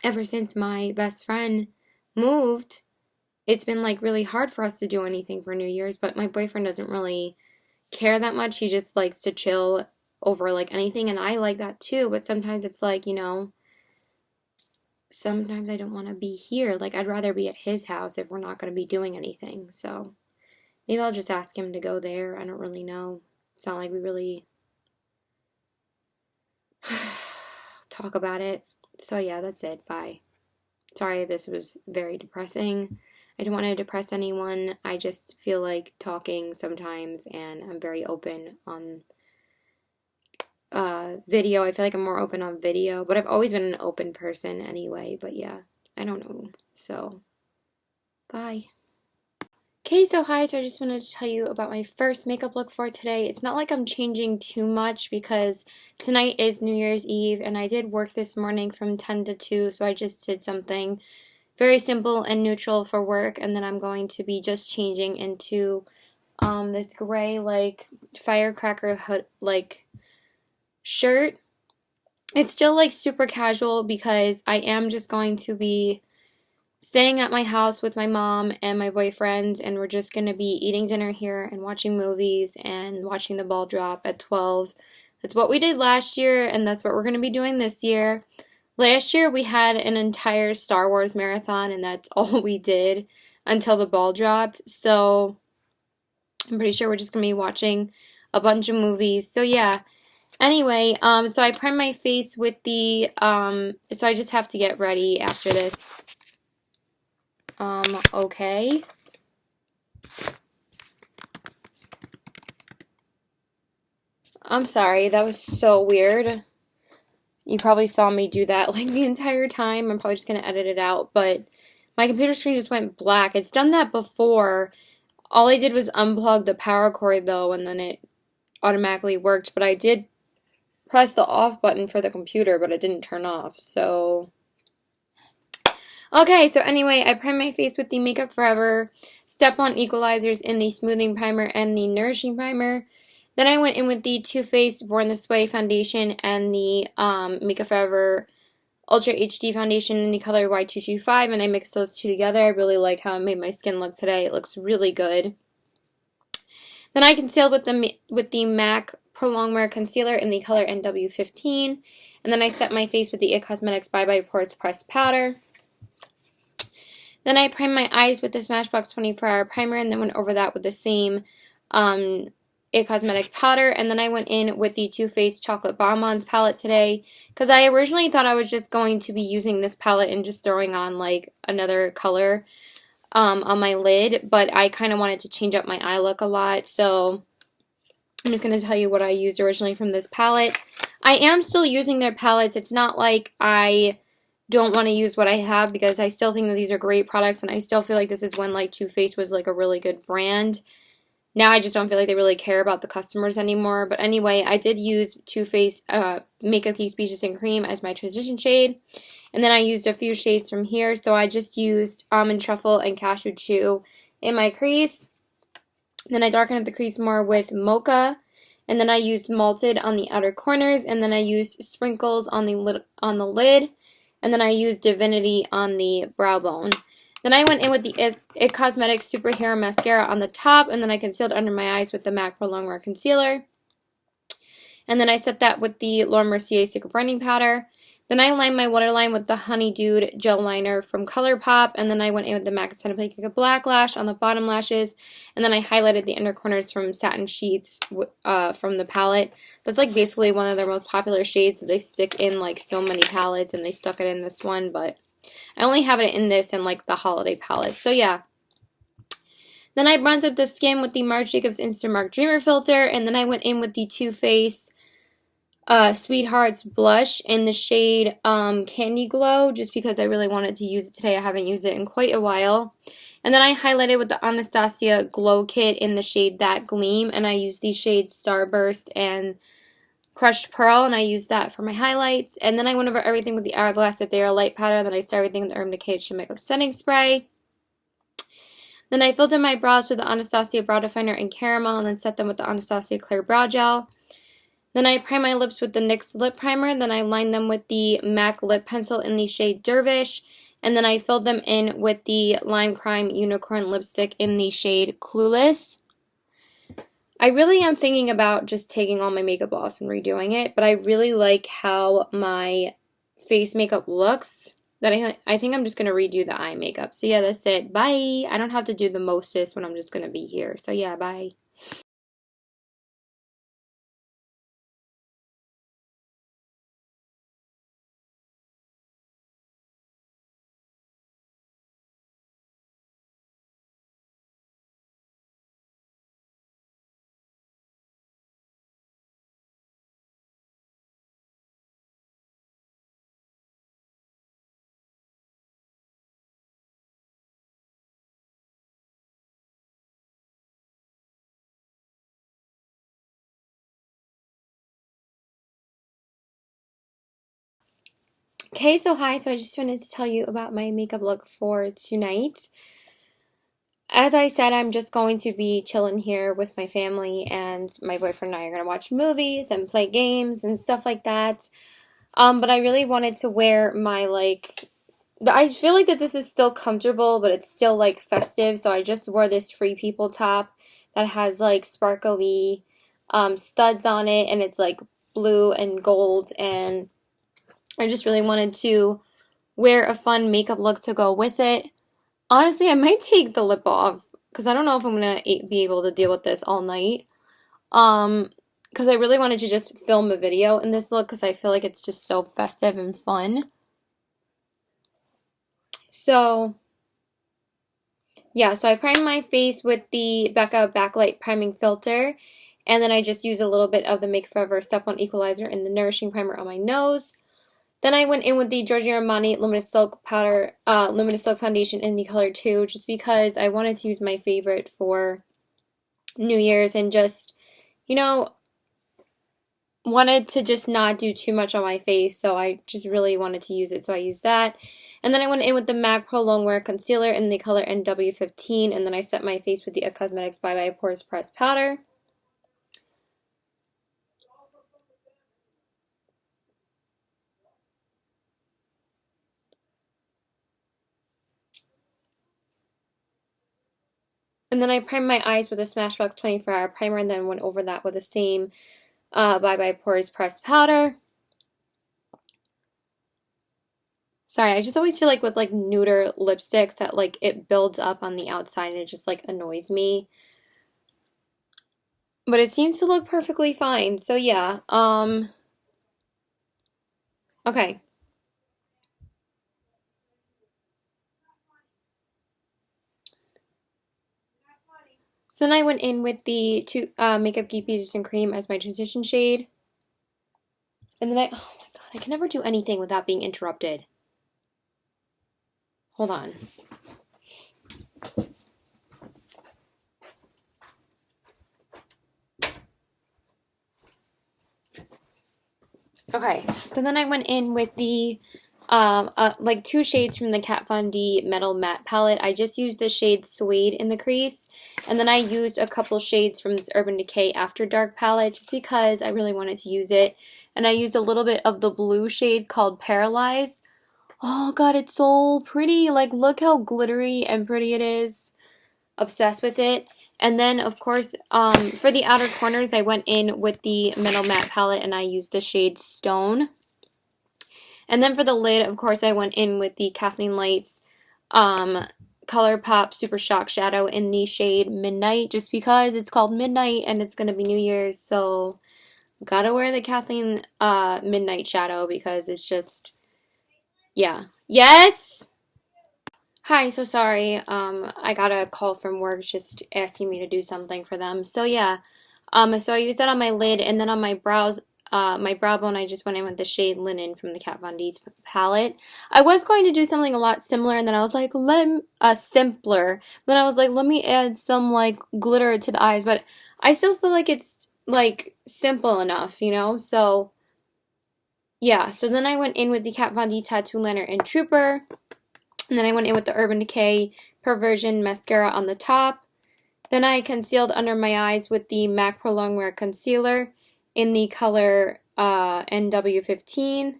ever since my best friend moved, it's been like really hard for us to do anything for New Year's, but my boyfriend doesn't really care that much. He just likes to chill over like anything, and I like that too, but sometimes it's like, you know, sometimes I don't want to be here. Like, I'd rather be at his house if we're not going to be doing anything. So maybe I'll just ask him to go there. I don't really know. It's not like we really talk about it. So yeah, that's it. Bye. Sorry, this was very depressing. I don't want to depress anyone. I just feel like talking sometimes, and I'm very open on video. I feel like I'm more open on video, but I've always been an open person anyway. But yeah, I don't know. So, bye. Okay, so hi, so I just wanted to tell you about my first makeup look for today. It's not like I'm changing too much because tonight is New Year's Eve and I did work this morning from 10 to 2, so I just did something very simple and neutral for work, and then I'm going to be just changing into this gray like firecracker hood like shirt. It's still like super casual because I am just going to be staying at my house with my mom and my boyfriend, and we're just going to be eating dinner here and watching movies and watching the ball drop at 12. That's what we did last year, and that's what we're going to be doing this year. Last year we had an entire Star Wars marathon, and that's all we did until the ball dropped. So I'm pretty sure we're just going to be watching a bunch of movies. So yeah. Anyway, so I primed my face with the, so I just have to get ready after this. Okay. I'm sorry, that was so weird. You probably saw me do that like the entire time. I'm probably just going to edit it out, but my computer screen just went black. It's done that before. All I did was unplug the power cord though, and then it automatically worked, but I did press the off button for the computer, but it didn't turn off, so okay, so anyway, I primed my face with the Makeup Forever Step-On Equalizers in the Smoothing Primer and the Nourishing Primer. Then I went in with the Too Faced Born This Way Foundation and the Makeup Forever Ultra HD Foundation in the color Y225, and I mixed those two together. I really like how it made my skin look today. It looks really good. Then I concealed with the MAC Pro Longwear Concealer in the color NW15, and then I set my face with the IT Cosmetics Bye Bye Pores Pressed Powder. Then I primed my eyes with the Smashbox 24-Hour Primer, and then went over that with the same IT Cosmetic powder. And then I went in with the Too Faced Chocolate Bonbons palette today, because I originally thought I was just going to be using this palette and just throwing on like another color on my lid, but I kind of wanted to change up my eye look a lot, so I'm just going to tell you what I used originally from this palette. I am still using their palettes. It's not like I don't want to use what I have, because I still think that these are great products, and I still feel like this is when like Too Faced was like a really good brand. Now I just don't feel like they really care about the customers anymore. But anyway, I did use Too Faced Makeup Geek Peaches and Cream as my transition shade. And then I used a few shades from here. So I just used Almond Truffle and Cashew Chew in my crease. Then I darkened up the crease more with Mocha. And then I used Malted on the outer corners. And then I used Sprinkles on the lid. And then I used Divinity on the brow bone. Then I went in with the It Cosmetics Superhero Mascara on the top. And then I concealed under my eyes with the MAC Pro Longwear Concealer. And then I set that with the Laura Mercier Secret Brightening Powder. Then I lined my waterline with the Honeydew Gel Liner from ColourPop. And then I went in with the MAC Cinematic Black Lash on the bottom lashes. And then I highlighted the inner corners from Satin Sheets from the palette. That's like basically one of their most popular shades that they stick in like so many palettes. And they stuck it in this one. But I only have it in this and like the holiday palette. So yeah. Then I bronzed up the skin with the Marc Jacobs Instamark Dreamer Filter. And then I went in with the Too Faced Sweethearts blush in the shade Candy Glow, just because I really wanted to use it today. I haven't used it in quite a while. And then I highlighted with the Anastasia Glow Kit in the shade That Gleam, and I used these shades Starburst and Crushed Pearl, and I used that for my highlights. And then I went over everything with the Hourglass Ethereal Light Powder, and then I started everything with the Urban Decay Shea Makeup Setting Spray. Then I filled in my brows with the Anastasia Brow Definer in Caramel, and then set them with the Anastasia Clear Brow Gel. Then I primed my lips with the NYX Lip Primer. Then I lined them with the MAC Lip Pencil in the shade Dervish. And then I filled them in with the Lime Crime Unicorn Lipstick in the shade Clueless. I really am thinking about just taking all my makeup off and redoing it. But I really like how my face makeup looks. That I think I'm just going to redo the eye makeup. So yeah, that's it. Bye. I don't have to do the mostest when I'm just going to be here. So yeah, bye. Okay, so hi. So I just wanted to tell you about my makeup look for tonight. As I said, I'm just going to be chilling here with my family, and my boyfriend and I are going to watch movies and play games and stuff like that. But I really wanted to wear my, like, I feel like that this is still comfortable, but it's still, like, festive. So I just wore this Free People top that has, like, sparkly studs on it, and it's, like, blue and gold, and I just really wanted to wear a fun makeup look to go with it. Honestly, I might take the lip off because I don't know if I'm going to be able to deal with this all night. Because I really wanted to just film a video in this look because I feel like it's just so festive and fun. So, yeah, so I primed my face with the Becca Backlight Priming Filter. And then I just used a little bit of the Make Forever Step 1 Equalizer and the Nourishing Primer on my nose. Then I went in with the Giorgio Armani Luminous Silk Powder, Luminous Silk Foundation in the color 2, just because I wanted to use my favorite for New Year's and just, you know, wanted to just not do too much on my face, so I just really wanted to use it, so I used that. And then I went in with the MAC Pro Longwear Concealer in the color NW15, and then I set my face with the Cosmetics Bye Bye Pores Pressed Powder. And then I primed my eyes with a Smashbox 24-hour primer, and then went over that with the same Bye Bye Pores Pressed Powder. Sorry, I just always feel like with like nuder lipsticks that like it builds up on the outside and it just like annoys me. But it seems to look perfectly fine. So yeah, okay. So then I went in with the Makeup Geek Peaches and Cream as my transition shade. And then oh my god, I can never do anything without being interrupted. Hold on. Okay, so then I went in with the like two shades from the Kat Von D Metal Matte palette. I just used the shade Suede in the crease, and then I used a couple shades from this Urban Decay After Dark palette just because I really wanted to use it. And I used a little bit of the blue shade called Paralyzed. Oh god, it's so pretty. Like, look how glittery and pretty it is. Obsessed with it. And then, of course, for the outer corners, I went in with the Metal Matte palette and I used the shade Stone. And then for the lid, of course, I went in with the Kathleen Lights ColourPop Super Shock Shadow in the shade Midnight, just because it's called Midnight and it's going to be New Year's, so gotta wear the Kathleen Midnight Shadow because it's just, yeah. Yes! Hi, so sorry. I got a call from work just asking me to do something for them. So yeah, so I used that on my lid, and then on my brow bone, I just went in with the shade Linen from the Kat Von D palette. I was going to do something a lot similar, and then I was like, simpler. Then I was like, let me add some like glitter to the eyes, but I still feel like it's like simple enough, you know? So yeah, so then I went in with the Kat Von D Tattoo Liner and Trooper. And then I went in with the Urban Decay Perversion Mascara on the top. Then I concealed under my eyes with the MAC Pro Longwear Concealer in the color NW15.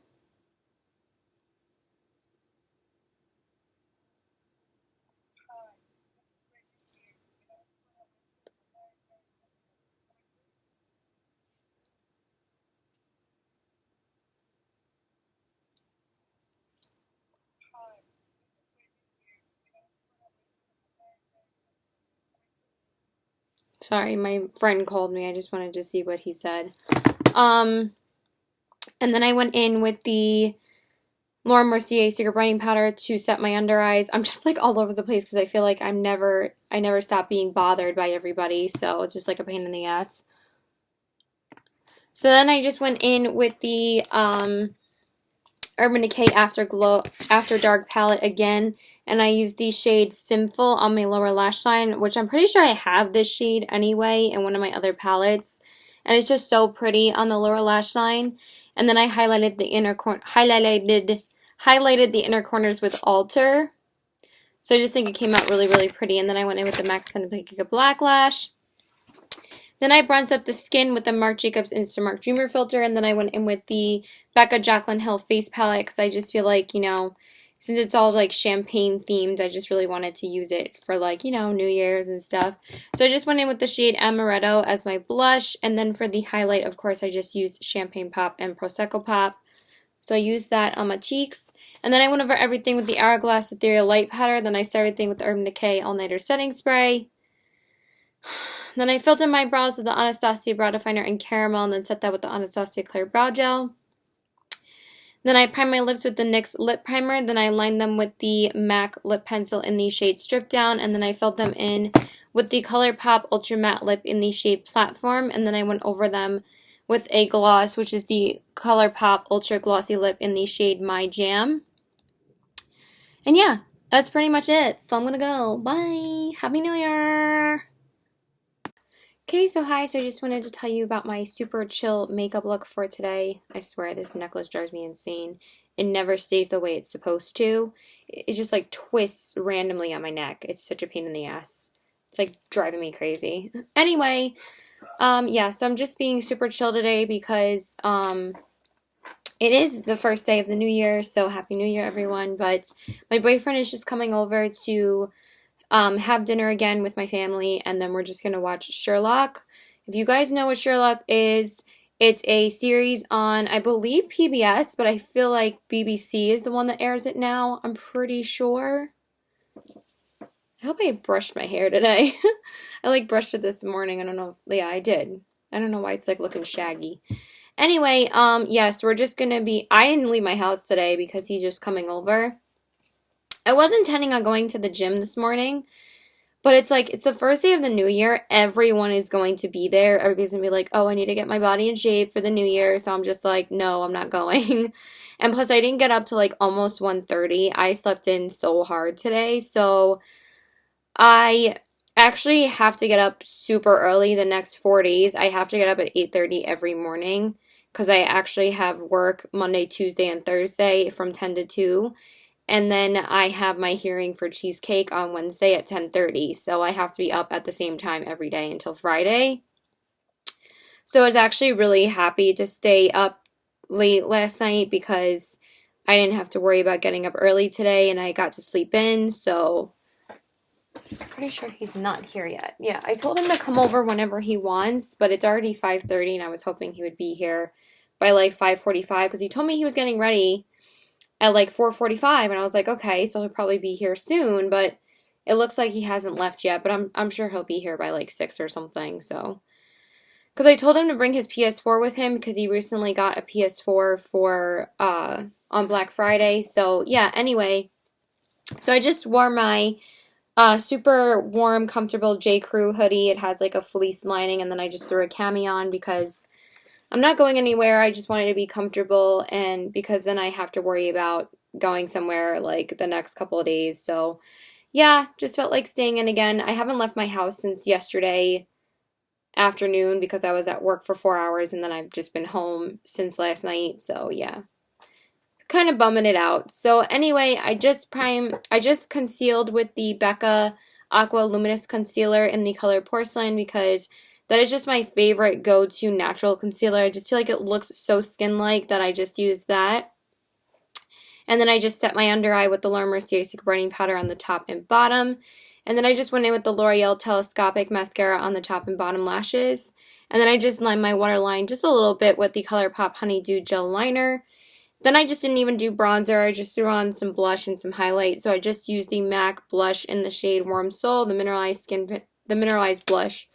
Sorry, my friend called me. I just wanted to see what he said. Um, and then I went in with the Laura Mercier Secret Brightening Powder to set my under eyes. I'm just like all over the place because I feel like I never stop being bothered by everybody, so it's just like a pain in the ass. So then I just went in with the Urban Decay After Dark palette again, and I used the shade Sinful on my lower lash line, which I'm pretty sure I have this shade anyway in one of my other palettes, and it's just so pretty on the lower lash line. And then I highlighted the inner corners with Alter. So I just think it came out really, really pretty. And then I went in with the Max 10 Giga Black Lash. Then I bronzed up the skin with the Marc Jacobs Instamark Dreamer filter, and then I went in with the Becca Jaclyn Hill face palette because I just feel like, you know, since it's all like champagne themed, I just really wanted to use it for like, you know, New Year's and stuff. So I just went in with the shade Amaretto as my blush, and then for the highlight, of course, I just used Champagne Pop and Prosecco Pop. So I used that on my cheeks. And then I went over everything with the Hourglass Ethereal Light Powder. Then I set everything with the Urban Decay All Nighter Setting Spray. Then I filled in my brows with the Anastasia Brow Definer in Caramel, and then set that with the Anastasia Clear Brow Gel. Then I primed my lips with the NYX Lip Primer. Then I lined them with the MAC Lip Pencil in the shade Strip Down. And then I filled them in with the ColourPop Ultra Matte Lip in the shade Platform. And then I went over them with a gloss, which is the ColourPop Ultra Glossy Lip in the shade My Jam. And yeah, that's pretty much it. So I'm gonna go. Bye! Happy New Year! Okay, so hi, so I just wanted to tell you about my super chill makeup look for today. I swear, this necklace drives me insane. It never stays the way it's supposed to. It just like twists randomly on my neck. It's such a pain in the ass. It's like driving me crazy. Anyway, yeah, so I'm just being super chill today because, it is the first day of the new year, so Happy New Year, everyone. But my boyfriend is just coming over to have dinner again with my family, and then we're just going to watch Sherlock. If you guys know what Sherlock is, it's a series on, I believe, PBS, but I feel like BBC is the one that airs it now. I'm pretty sure. I hope I brushed my hair today. I like brushed it this morning. I don't know. Yeah, I did. I don't know why it's like looking shaggy. Anyway, yes, we're just gonna be, I didn't leave my house today because he's just coming over. I was intending on going to the gym this morning, but it's like, it's the first day of the new year. Everyone is going to be there. Everybody's gonna be like, oh, I need to get my body in shape for the new year. So I'm just like, no, I'm not going. And plus, I didn't get up to like almost 1:30. I slept in so hard today. So I actually have to get up super early the next 4 days. I have to get up at 8:30 every morning because I actually have work Monday, Tuesday, and Thursday from 10 to 2. And then I have my hearing for cheesecake on Wednesday at 10:30. So I have to be up at the same time every day until Friday. So I was actually really happy to stay up late last night because I didn't have to worry about getting up early today and I got to sleep in. So pretty sure he's not here yet. Yeah, I told him to come over whenever he wants, but it's already 5:30 and I was hoping he would be here by like 5:45 because he told me he was getting ready at like 4:45 and I was like, "Okay, so he'll probably be here soon," but it looks like he hasn't left yet, but I'm sure he'll be here by like 6 or something. So because I told him to bring his PS4 with him because he recently got a PS4 for on Black Friday. So, yeah, anyway, so I just wore my super warm, comfortable J. Crew hoodie. It has like a fleece lining, and then I just threw a cami on because I'm not going anywhere. I just wanted to be comfortable, and because then I have to worry about going somewhere like the next couple of days. So, yeah, just felt like staying in again. I haven't left my house since yesterday afternoon because I was at work for 4 hours, and then I've just been home since last night. So, yeah, kind of bumming it out. So anyway, I just concealed with the Becca Aqua Luminous Concealer in the color Porcelain because that is just my favorite go-to natural concealer. I just feel like it looks so skin-like that I just use that. And then I just set my under eye with the Laura Mercier Secret Brightening Powder on the top and bottom. And then I just went in with the L'Oreal Telescopic Mascara on the top and bottom lashes. And then I just lined my waterline just a little bit with the ColourPop Honeydew Gel Liner. Then I just didn't even do bronzer. I just threw on some blush and some highlight. So I just used the MAC blush in the shade Warm Soul, the mineralized blush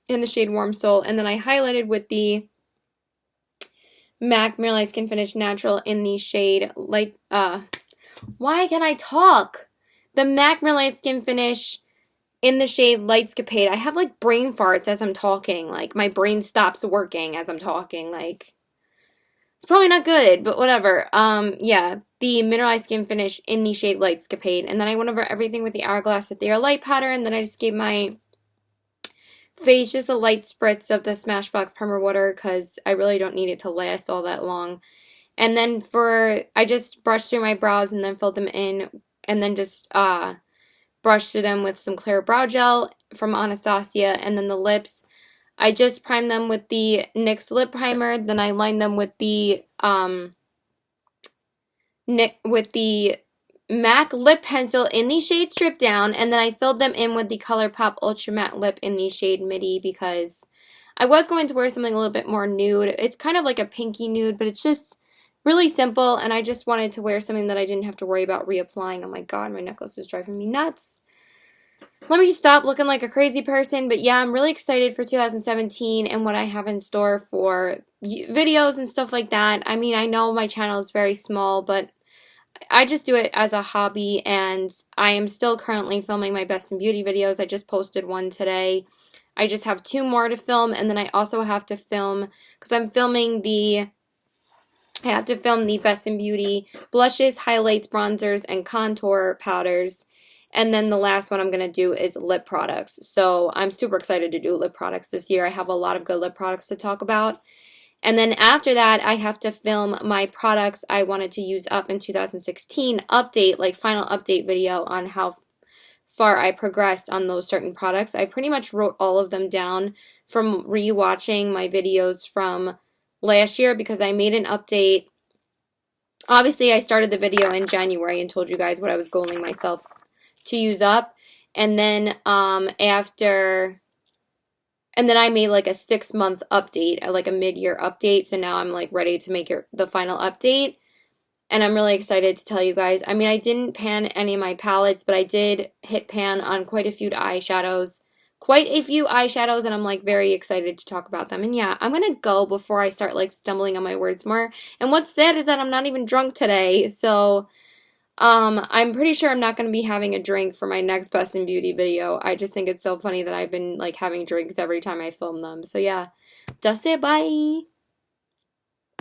in the shade Warm Soul. And then I highlighted with the MAC Mineralized Skin Finish Natural in the shade Light, why can't I talk? The MAC Mineralized Skin Finish in the shade Lightscapade. I have like brain farts as I'm talking. Like my brain stops working as I'm talking. Like it's probably not good, but whatever. Yeah, the Mineralized Skin Finish in the shade Lightscapade. And then I went over everything with the Hourglass Ethereal Light powder, and then I just gave my face just a light spritz of the Smashbox Primer Water because I really don't need it to last all that long. And then I just brushed through my brows and then filled them in, and then just brushed through them with some clear brow gel from Anastasia. And then the lips, I just primed them with the NYX lip primer. Then I lined them with the MAC lip pencil in the shade Strip Down, and then I filled them in with the ColourPop Ultra Matte Lip in the shade Midi because I was going to wear something a little bit more nude. It's kind of like a pinky nude, but it's just really simple, and I just wanted to wear something that I didn't have to worry about reapplying. Oh my god, my necklace is driving me nuts. Let me stop looking like a crazy person, but yeah, I'm really excited for 2017 and what I have in store for videos and stuff like that. I mean, I know my channel is very small, but I just do it as a hobby, and I am still currently filming my Best in Beauty videos. I just posted one today. I just have 2 more to film, and then I also have to film, because I have to film the Best in Beauty blushes, highlights, bronzers, and contour powders. And then the last one I'm going to do is lip products. So I'm super excited to do lip products this year. I have a lot of good lip products to talk about. And then after that, I have to film my products I wanted to use up in 2016 update, like final update video on how far I progressed on those certain products. I pretty much wrote all of them down from rewatching my videos from last year because I made an update. Obviously, I started the video in January and told you guys what I was goaling myself to use up. And then and then I made like a 6-month update, like a mid-year update. So now I'm like ready to make the final update. And I'm really excited to tell you guys. I mean, I didn't pan any of my palettes, but I did hit pan on quite a few eyeshadows. And I'm like very excited to talk about them. And yeah, I'm going to go before I start like stumbling on my words more. And what's sad is that I'm not even drunk today. So I'm pretty sure I'm not going to be having a drink for my next Best in Beauty video. I just think it's so funny that I've been like having drinks every time I film them. So yeah, that's it. Bye.